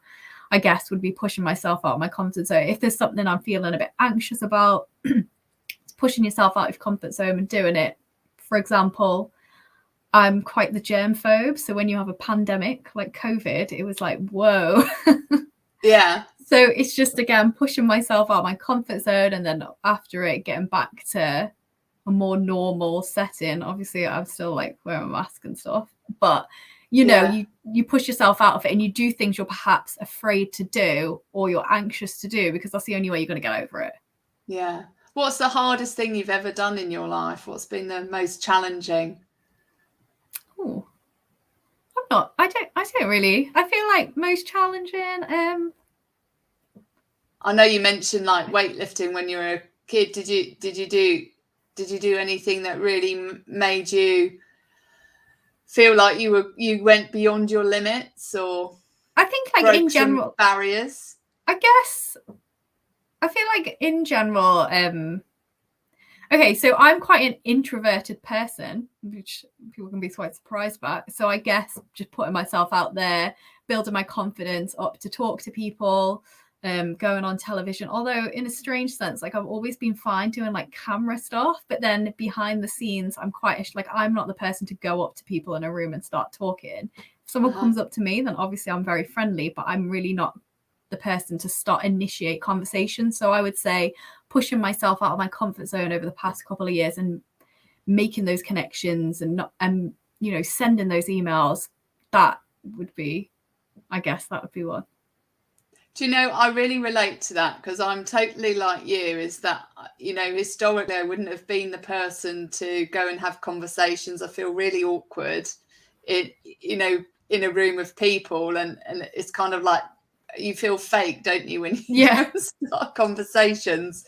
[SPEAKER 2] I guess would be pushing myself out of my comfort zone. If there's something I'm feeling a bit anxious about, it's pushing yourself out of comfort zone and doing it. For example, I'm quite the germ phobe. So when you have a pandemic like COVID, it was like, whoa.
[SPEAKER 1] Yeah.
[SPEAKER 2] So it's just, again, pushing myself out of my comfort zone, and then after it, getting back to a more normal setting. Obviously, I'm still like wearing a mask and stuff, but you know, you push yourself out of it and you do things you're perhaps afraid to do or you're anxious to do, because that's the only way you're going to get over it.
[SPEAKER 1] Yeah. What's the hardest thing you've ever done in your life? What's been the most challenging?
[SPEAKER 2] Oh, I don't really. I feel like most challenging.
[SPEAKER 1] I know you mentioned like weightlifting when you were a kid. Did you do anything that really made you feel like you went beyond your limits, or
[SPEAKER 2] I think like
[SPEAKER 1] broke
[SPEAKER 2] in
[SPEAKER 1] some
[SPEAKER 2] general,
[SPEAKER 1] barriers?
[SPEAKER 2] I guess I feel like in general, okay, so I'm quite an introverted person, which people can be quite surprised by. So I guess just putting myself out there, building my confidence up to talk to people, going on television. Although in a strange sense, like I've always been fine doing like camera stuff, but then behind the scenes, I'm quite like, I'm not the person to go up to people in a room and start talking. If someone comes up to me, then obviously I'm very friendly, but I'm really not the person to initiate conversation. So I would say pushing myself out of my comfort zone over the past couple of years and making those connections and sending those emails, that would be, I guess that would be one.
[SPEAKER 1] Do you know, I really relate to that, because I'm totally like you, is that, historically I wouldn't have been the person to go and have conversations. I feel really awkward in a room of people, and it's kind of like you feel fake, don't you, when you go and start conversations.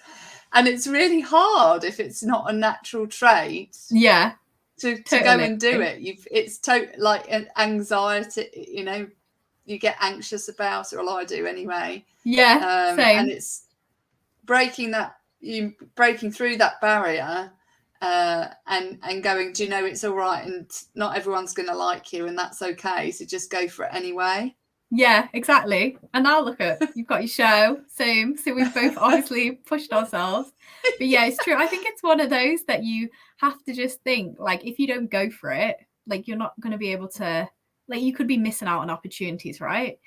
[SPEAKER 1] And it's really hard if it's not a natural trait.
[SPEAKER 2] Yeah.
[SPEAKER 1] To go and do it. It's like an anxiety, you get anxious about it, or I do anyway.
[SPEAKER 2] Yeah, same.
[SPEAKER 1] And it's breaking through that barrier, and going, do you know, it's all right, and not everyone's going to like you, and that's okay, so just go for it anyway.
[SPEAKER 2] Yeah, exactly. And now look at, you've got your show, same. So we've both obviously pushed ourselves. But yeah, it's true. I think it's one of those that you have to just think, like, if you don't go for it, like, you're not going to be able to, like, you could be missing out on opportunities, right?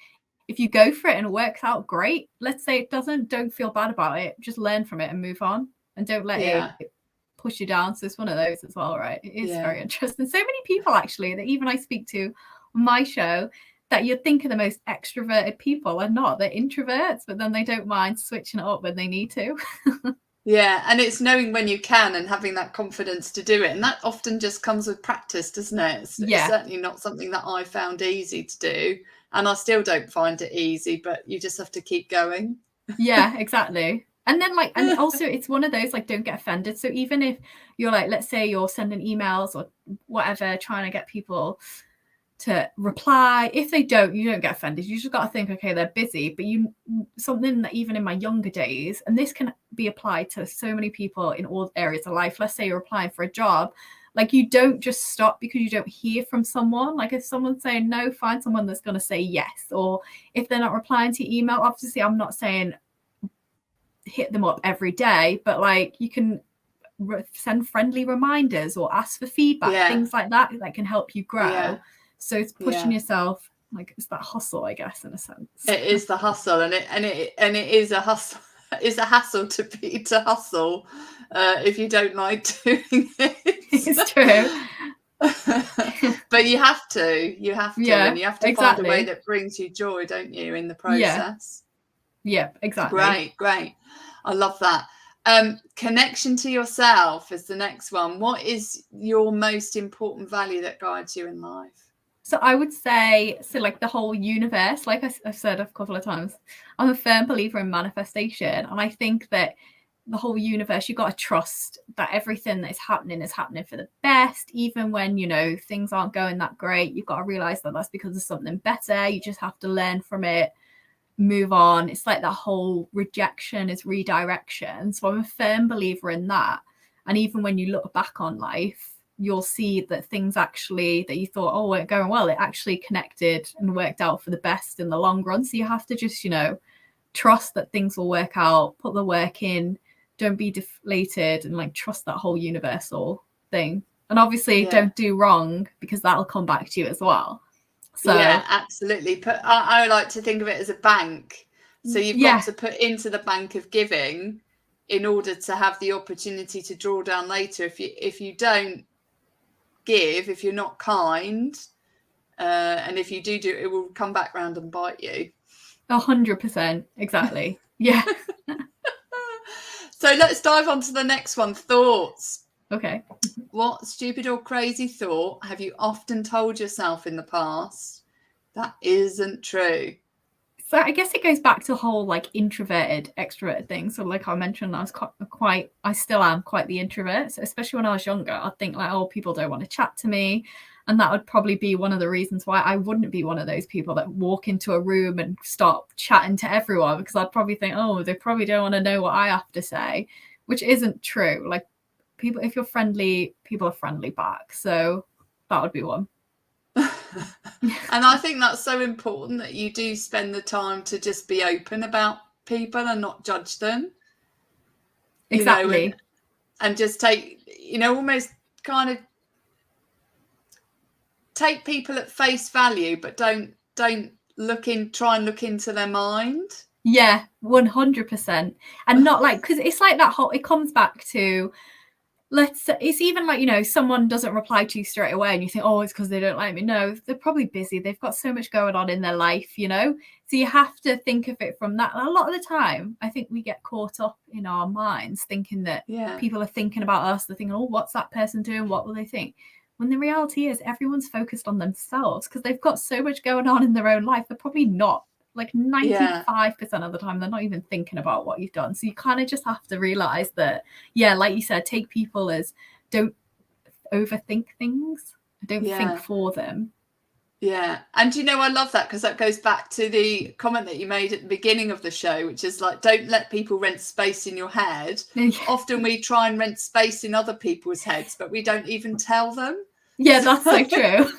[SPEAKER 2] If you go for it and it works out, great. Let's say it doesn't, don't feel bad about it. Just learn from it and move on, and don't let it push you down. So it's one of those as well, right? It is very interesting. So many people actually that even I speak to on my show, that you'd think are the most extroverted people are not. They're introverts, but then they don't mind switching it up when they need to.
[SPEAKER 1] Yeah, and it's knowing when you can and having that confidence to do it. And that often just comes with practice, doesn't it? It's certainly not something that I found easy to do. And I still don't find it easy, but you just have to keep going.
[SPEAKER 2] Yeah, exactly. And then and also it's one of those, like, don't get offended. So even if you're like, let's say you're sending emails or whatever, trying to get people to reply. If they don't, you don't get offended. You just got to think, okay, they're busy. But something that even in my younger days, and this can be applied to so many people in all areas of life. Let's say you're applying for a job. Like, you don't just stop because you don't hear from someone. Like, if someone's saying no, find someone that's going to say yes. Or if they're not replying to your email, obviously I'm not saying hit them up every day, but like, you can send friendly reminders or ask for feedback, things like that can help you grow. So it's pushing yourself, like, it's that hustle, I guess, in a sense.
[SPEAKER 1] It is the hustle, and it is a hustle. It's a hassle to hustle if you don't like doing it.
[SPEAKER 2] It's true.
[SPEAKER 1] But you have to, and you have to find a way that brings you joy, don't you, in the process?
[SPEAKER 2] Yeah, exactly.
[SPEAKER 1] Great. I love that. Connection to yourself is the next one. What is your most important value that guides you in life?
[SPEAKER 2] So I would say, like, the whole universe, like I've said a couple of times, I'm a firm believer in manifestation. And I think that the whole universe, you've got to trust that everything that is happening for the best. Even when, things aren't going that great, you've got to realize that that's because of something better. You just have to learn from it, move on. It's like that whole rejection is redirection. So I'm a firm believer in that. And even when you look back on life, you'll see that things actually that you thought, weren't going well, it actually connected and worked out for the best in the long run. So you have to just, trust that things will work out, put the work in, don't be deflated, and like trust that whole universal thing. And obviously don't do wrong, because that'll come back to you as well. So
[SPEAKER 1] yeah, absolutely. But I like to think of it as a bank. So you've got to put into the bank of giving in order to have the opportunity to draw down later. If you don't give, if you're not kind, and if you do it will come back round and bite you.
[SPEAKER 2] 100%, exactly. Yeah.
[SPEAKER 1] So let's dive on to the next one. Thoughts.
[SPEAKER 2] Okay.
[SPEAKER 1] What stupid or crazy thought have you often told yourself in the past that isn't true?
[SPEAKER 2] So I guess it goes back to the whole like introverted, extroverted thing. So like I mentioned, I still am quite the introvert. So especially when I was younger, I'd think like, people don't want to chat to me. And that would probably be one of the reasons why I wouldn't be one of those people that walk into a room and start chatting to everyone, because I'd probably think, they probably don't want to know what I have to say, which isn't true. Like, people, if you're friendly, people are friendly back. So that would be one.
[SPEAKER 1] And I think that's so important, that you do spend the time to just be open about people and not judge them.
[SPEAKER 2] Exactly.
[SPEAKER 1] And just take, almost kind of take people at face value, but don't try and look into their mind.
[SPEAKER 2] Yeah, 100%. And not like, because it's like that whole, it comes back to, it's even like, someone doesn't reply to you straight away and you think, it's because they don't like me. No, they're probably busy. They've got so much going on in their life, So you have to think of it from that. And a lot of the time, I think we get caught up in our minds thinking that people are thinking about us. They're thinking, what's that person doing? What will they think? When the reality is everyone's focused on themselves because they've got so much going on in their own life. They're probably not. Like 95% of the time, they're not even thinking about what you've done. So you kind of just have to realize that, like you said, take people as, don't overthink things. Don't think for them.
[SPEAKER 1] Yeah. And I love that, because that goes back to the comment that you made at the beginning of the show, which is like, don't let people rent space in your head. Often we try and rent space in other people's heads, but we don't even tell them.
[SPEAKER 2] Yeah, that's so true.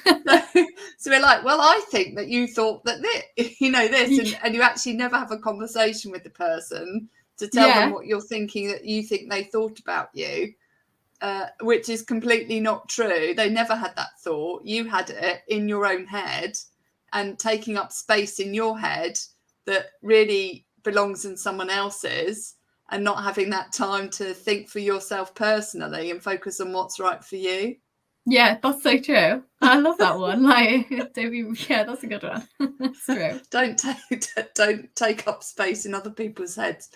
[SPEAKER 1] So we're like, well, I think that you thought that this, and you actually never have a conversation with the person to tell them what you're thinking, that you think they thought about you, which is completely not true. They never had that thought. You had it in your own head, and taking up space in your head that really belongs in someone else's, and not having that time to think for yourself personally and focus on what's right for you.
[SPEAKER 2] Yeah, that's so true. I love that one. Like, that's a good one. It's true.
[SPEAKER 1] Don't take up space in other people's heads.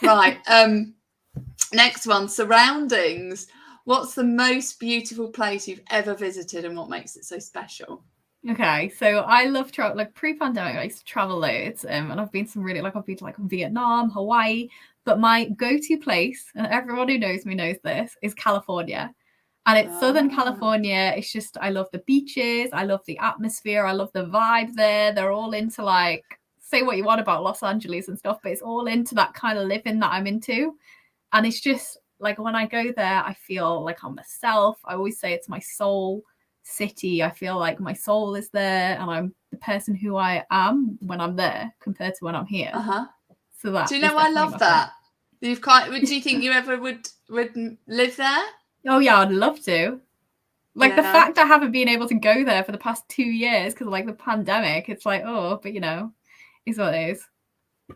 [SPEAKER 1] Right. Next one, surroundings. What's the most beautiful place you've ever visited, and what makes it so special?
[SPEAKER 2] Okay, so I love travel. Like pre-pandemic, I used to travel loads, and I've been I've been to like Vietnam, Hawaii. But my go-to place, and everyone who knows me knows this, is California. And it's Southern California. It's just, I love the beaches. I love the atmosphere. I love the vibe there. They're all into, like, say what you want about Los Angeles and stuff, but it's all into that kind of living that I'm into. And it's just like, when I go there, I feel like I'm myself. I always say it's my soul city. I feel like my soul is there and I'm the person who I am when I'm there compared to when I'm here. So that,
[SPEAKER 1] do you know, I love that. You've do you think you ever would live there?
[SPEAKER 2] Oh yeah, I'd love to. Like, the fact I haven't been able to go there for the past 2 years because of, like, the pandemic, it's like, oh, but, you know, it's what it is.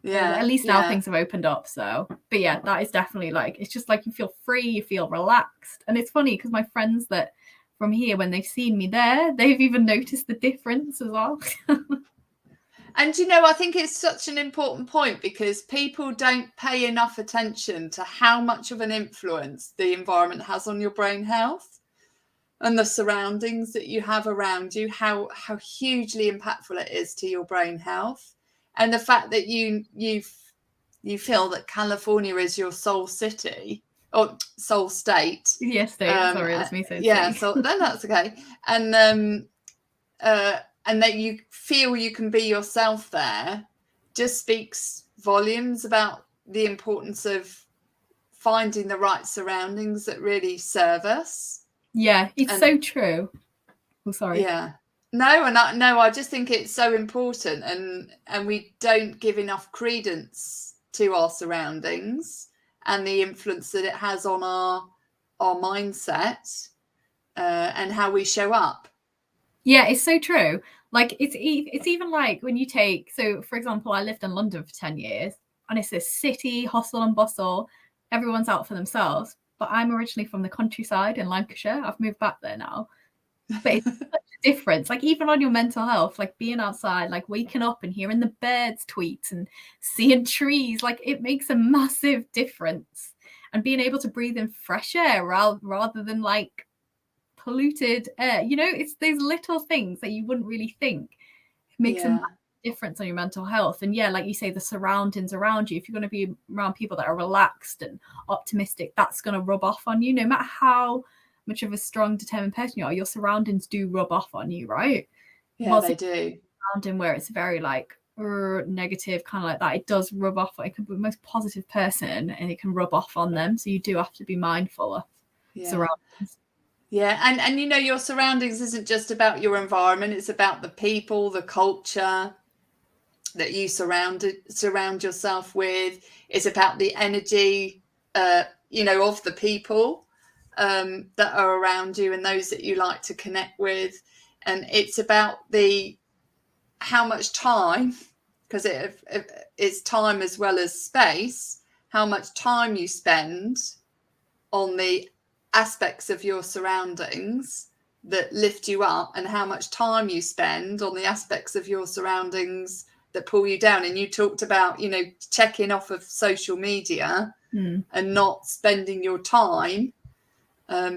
[SPEAKER 1] Yeah.
[SPEAKER 2] At least now things have opened up. So, but yeah, that is definitely, like, it's just like you feel free, you feel relaxed. And it's funny because my friends that from here, when they've seen me there, they've even noticed the difference as well.
[SPEAKER 1] And, you know, I think it's such an important point because people don't pay enough attention to how much of an influence the environment has on your brain health and the surroundings that you have around you, how hugely impactful it is to your brain health. And the fact that you feel that California is your soul city or soul state.
[SPEAKER 2] Yes, state. Sorry, that's me saying
[SPEAKER 1] yeah,
[SPEAKER 2] state.
[SPEAKER 1] so then that's okay. And that you feel you can be yourself there just speaks volumes about the importance of finding the right surroundings that really serve us.
[SPEAKER 2] Yeah, it's so true. Oh, sorry.
[SPEAKER 1] Yeah. No, I just think it's so important, and we don't give enough credence to our surroundings and the influence that it has on our mindset and how we show up.
[SPEAKER 2] Yeah, it's so true. Like, it's even like when you take, so for example, I lived in London for 10 years and it's this city, hustle and bustle. Everyone's out for themselves. But I'm originally from the countryside in Lancashire. I've moved back there now. But it's such a difference. Like, even on your mental health, like being outside, like waking up and hearing the birds tweet and seeing trees, like it makes a massive difference. And being able to breathe in fresh air rather than like polluted air, you know, it's these little things that you wouldn't really think makes a difference on your mental health. And yeah, like you say, the surroundings around you, if you're going to be around people that are relaxed and optimistic, that's going to rub off on you. No matter how much of a strong, determined person you are, your surroundings do rub off on you, right?
[SPEAKER 1] Yeah, they do.
[SPEAKER 2] Surrounding where it's very like negative, kind of like that, it does rub off. It could be the most positive person and it can rub off on them. So you do have to be mindful of surroundings.
[SPEAKER 1] Yeah, and you know, your surroundings isn't just about your environment, it's about the people, the culture that you surround yourself with. It's about the energy, you know, of the people that are around you and those that you like to connect with. And it's about how much time, because it's time as well as space, how much time you spend on the aspects of your surroundings that lift you up and how much time you spend on the aspects of your surroundings that pull you down. And you talked about, you know, checking off of social media and not spending your time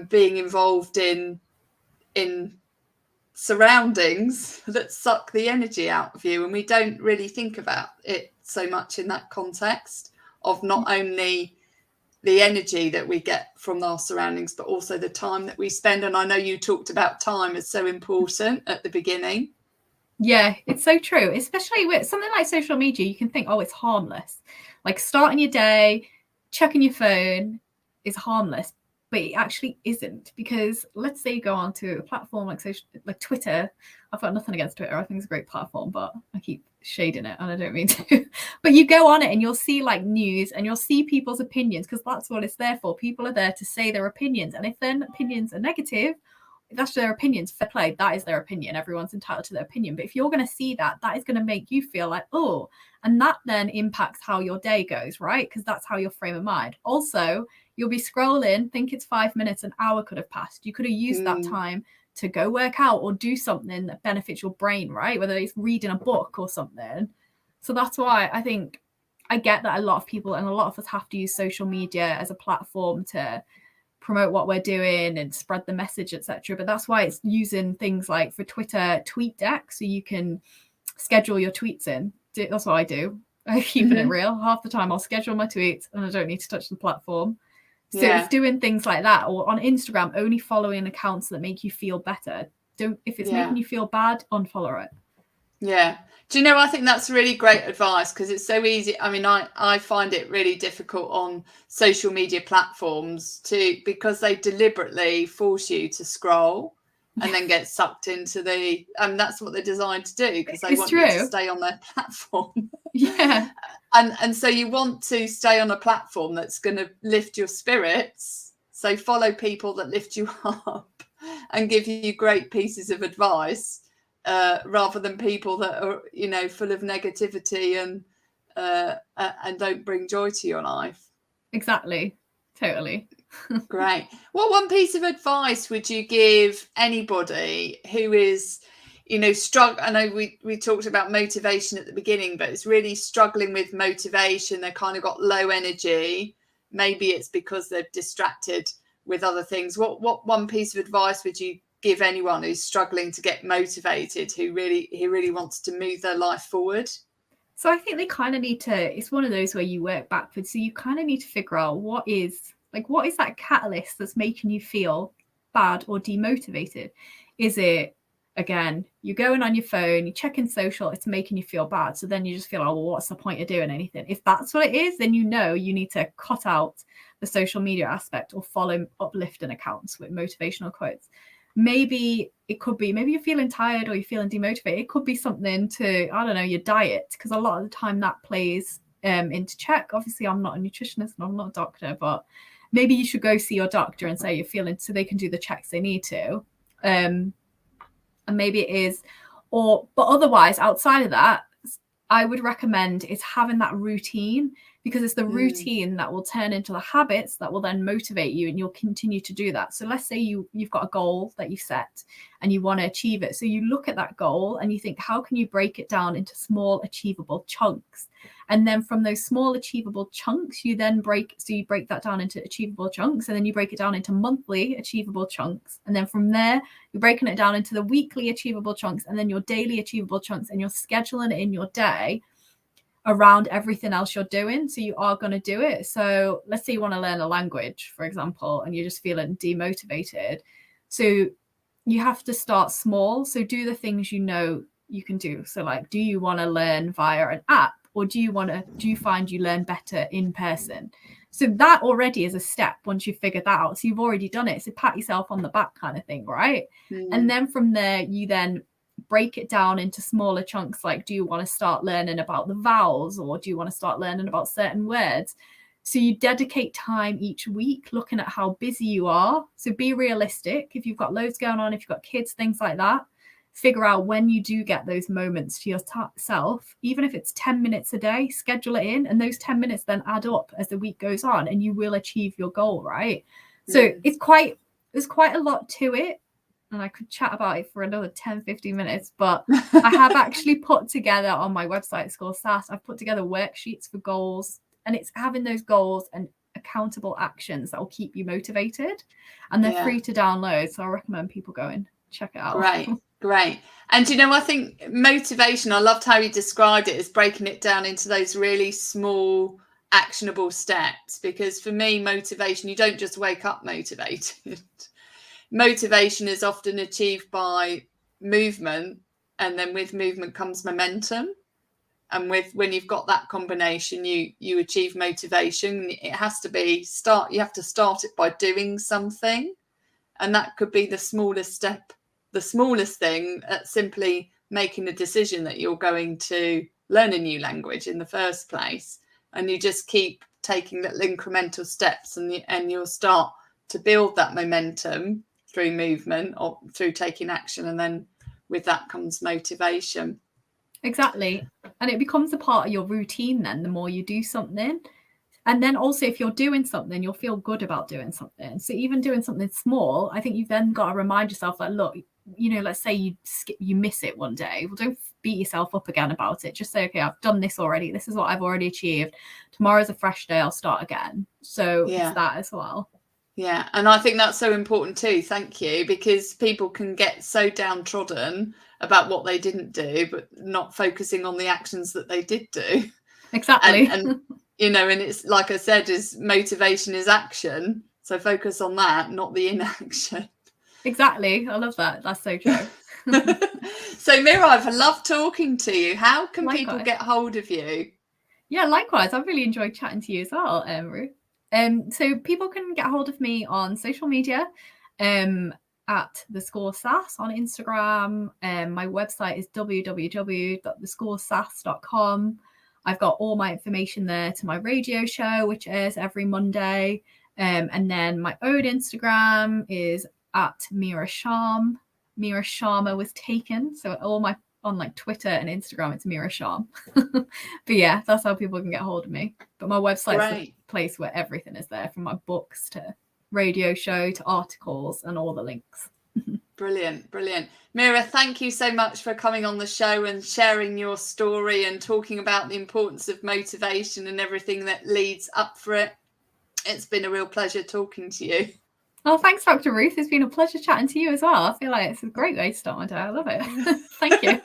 [SPEAKER 1] being involved in surroundings that suck the energy out of you. And we don't really think about it so much in that context of not only the energy that we get from our surroundings, but also the time that we spend. And I know you talked about time as so important at the beginning.
[SPEAKER 2] Yeah, it's so true. Especially with something like social media, you can think, oh, it's harmless. Like starting your day, checking your phone is harmless, but it actually isn't. Because let's say you go onto a platform like Twitter. I've got nothing against Twitter. I think it's a great platform, but I keep shading it and I don't mean to. But you go on it and you'll see like news and you'll see people's opinions, because that's what it's there for. People are there to say their opinions, and if their opinions are negative, that's their opinions, fair play, that is their opinion, everyone's entitled to their opinion. But if you're going to see that is going to make you feel like, oh, and that then impacts how your day goes, right? Because that's how your frame of mind. Also, you'll be scrolling, think it's 5 minutes, an hour could have passed. You could have used that time to go work out or do something that benefits your brain, right? Whether it's reading a book or something. So that's why I think I get that a lot of people and a lot of us have to use social media as a platform to promote what we're doing and spread the message, etc. But that's why it's using things like, for Twitter, TweetDeck, so you can schedule your tweets in. That's what I do. I'm keeping it real. Half the time I'll schedule my tweets and I don't need to touch the platform. So it's doing things like that, or on Instagram, only following accounts that make you feel better. If it's making you feel bad, unfollow it.
[SPEAKER 1] Yeah. Do you know, I think that's really great advice, because it's so easy. I mean, I find it really difficult on social media platforms because they deliberately force you to scroll and then get sucked into that's what they're designed to do, because they want you to stay on their platform.
[SPEAKER 2] Yeah.
[SPEAKER 1] And so you want to stay on a platform that's going to lift your spirits. So follow people that lift you up and give you great pieces of advice, rather than people that are, you know, full of negativity and don't bring joy to your life.
[SPEAKER 2] Exactly. Totally.
[SPEAKER 1] Great. What one piece of advice would you give anybody who is, you know, I know we talked about motivation at the beginning, but it's really struggling with motivation. They kind of got low energy. Maybe it's because they're distracted with other things. What one piece of advice would you give anyone who's struggling to get motivated, who really wants to move their life forward?
[SPEAKER 2] So I think they kind of need to, it's one of those where you work backwards. So you kind of need to figure out what is that catalyst that's making you feel bad or demotivated? Is it, again, you're going on your phone, you're checking social, it's making you feel bad. So then you just feel, oh, well, what's the point of doing anything? If that's what it is, then you know you need to cut out the social media aspect or follow uplifting accounts with motivational quotes. Maybe it could be, maybe you're feeling tired or you're feeling demotivated. It could be something to, I don't know, your diet, because a lot of the time that plays into check. Obviously, I'm not a nutritionist and I'm not a doctor, but maybe you should go see your doctor and say you're feeling, so they can do the checks they need to. And maybe it is, but otherwise, outside of that, I would recommend is having that routine, because it's the routine that will turn into the habits that will then motivate you, and you'll continue to do that. So let's say you've got a goal that you set and you want to achieve it. So you look at that goal and you think, how can you break it down into small achievable chunks? And then from those small achievable chunks, you break that down into achievable chunks, and then you break it down into monthly achievable chunks. And then from there, you're breaking it down into the weekly achievable chunks, and then your daily achievable chunks, and you're scheduling it in your day around everything else you're doing. So you are going to do it. So let's say you want to learn a language, for example, and you're just feeling demotivated. So you have to start small. So do the things you know you can do. So like, do you want to learn via an app, or do you find you learn better in person? So that already is a step once you figure that out. So you've already done it. So pat yourself on the back kind of thing, right? And then from there, you then break it down into smaller chunks. Like, do you want to start learning about the vowels, or do you want to start learning about certain words? So you dedicate time each week looking at how busy you are. So be realistic. If you've got loads going on, if you've got kids, things like that, figure out when you do get those moments to yourself, even if it's 10 minutes a day, schedule it in, and those 10 minutes then add up as the week goes on, and you will achieve your goal, right? So there's quite a lot to it, and I could chat about it for another 10-15 minutes, but I have actually put together on my website, School of Sass, I've put together worksheets for goals, and it's having those goals and accountable actions that will keep you motivated, and they're free to download. So I recommend people go and check it out.
[SPEAKER 1] Great. And you know, I think motivation, I loved how you described it as breaking it down into those really small actionable steps, because for me, motivation, you don't just wake up motivated. Motivation is often achieved by movement, and then with movement comes momentum. And when you've got that combination, you achieve motivation. It has to be you have to start it by doing something, and that could be the smallest step, the smallest thing, at simply making a decision that you're going to learn a new language in the first place. And you just keep taking little incremental steps, and you'll start to build that momentum through movement or through taking action, and then with that comes motivation.
[SPEAKER 2] Exactly. And it becomes a part of your routine then, the more you do something. And then also, if you're doing something, you'll feel good about doing something. So even doing something small, I think you've then got to remind yourself that, look, you know, let's say you miss it one day. Well, don't beat yourself up again about it. Just say, okay, I've done this already. This is what I've already achieved. Tomorrow's a fresh day. I'll start again. So it's that as well.
[SPEAKER 1] Yeah. And I think that's so important too. Thank you. Because people can get so downtrodden about what they didn't do, but not focusing on the actions that they did do.
[SPEAKER 2] Exactly.
[SPEAKER 1] And and it's like I said, is motivation is action. So focus on that, not the inaction.
[SPEAKER 2] Exactly. I love that. That's so true.
[SPEAKER 1] So Meera, I've loved talking to you. How can people
[SPEAKER 2] Likewise.
[SPEAKER 1] get hold of you?
[SPEAKER 2] Yeah, likewise. I've really enjoyed chatting to you as well, Ruth. So people can get hold of me on social media, at the School of Sass on Instagram. My website is www.theschoolofsass.com. I've got all my information there to my radio show, which airs every Monday. And then my own Instagram is at Meera Sharma. Meera Sharma was taken. So all my on like Twitter and Instagram, it's Meera Sharma. But yeah, that's how people can get hold of me. But my website's the place where everything is there, from my books to radio show to articles and all the links.
[SPEAKER 1] Brilliant. Meera, thank you so much for coming on the show and sharing your story and talking about the importance of motivation and everything that leads up for it. It's been a real pleasure talking to you.
[SPEAKER 2] Oh, thanks, Dr. Ruth. It's been a pleasure chatting to you as well. I feel like it's a great way to start my day. I love it. Thank you.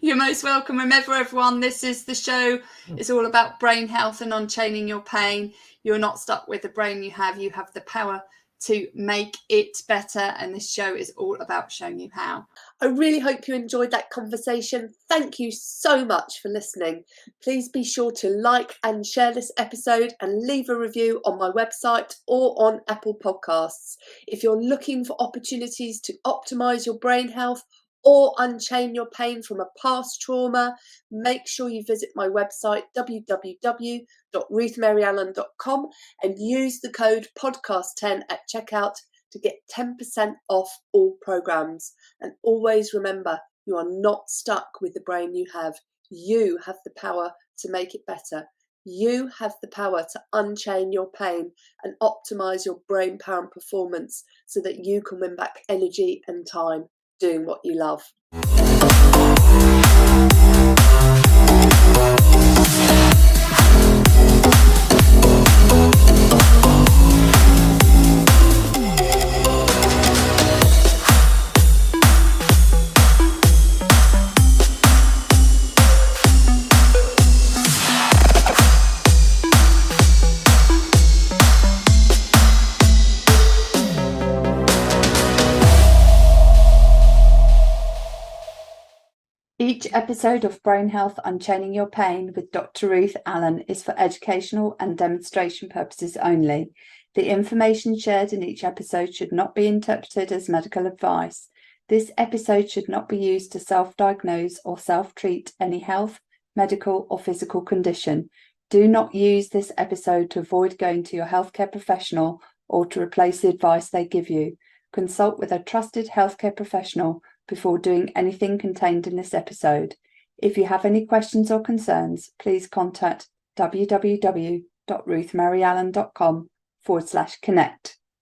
[SPEAKER 1] You're most welcome. Remember, everyone, this is the show. It's all about brain health and unchaining your pain. You're not stuck with the brain you have the power to make it better. And this show is all about showing you how. I really hope you enjoyed that conversation. Thank you so much for listening. Please be sure to like and share this episode and leave a review on my website or on Apple Podcasts. If you're looking for opportunities to optimize your brain health or unchain your pain from a past trauma, make sure you visit my website www.ruthmaryallen.com and use the code podcast10 at checkout to get 10% off all programs. And always remember, you are not stuck with the brain you have. You have the power to make it better. You have the power to unchain your pain and optimize your brain power and performance so that you can win back energy and time doing what you love. Each episode of Brain Health Unchaining Your Pain with Dr. Ruth Allan is for educational and demonstration purposes only. The information shared in each episode should not be interpreted as medical advice. This episode should not be used to self-diagnose or self-treat any health, medical or physical condition. Do not use this episode to avoid going to your healthcare professional or to replace the advice they give you. Consult with a trusted healthcare professional before doing anything contained in this episode. If you have any questions or concerns, please contact www.ruthmaryallen.com/connect.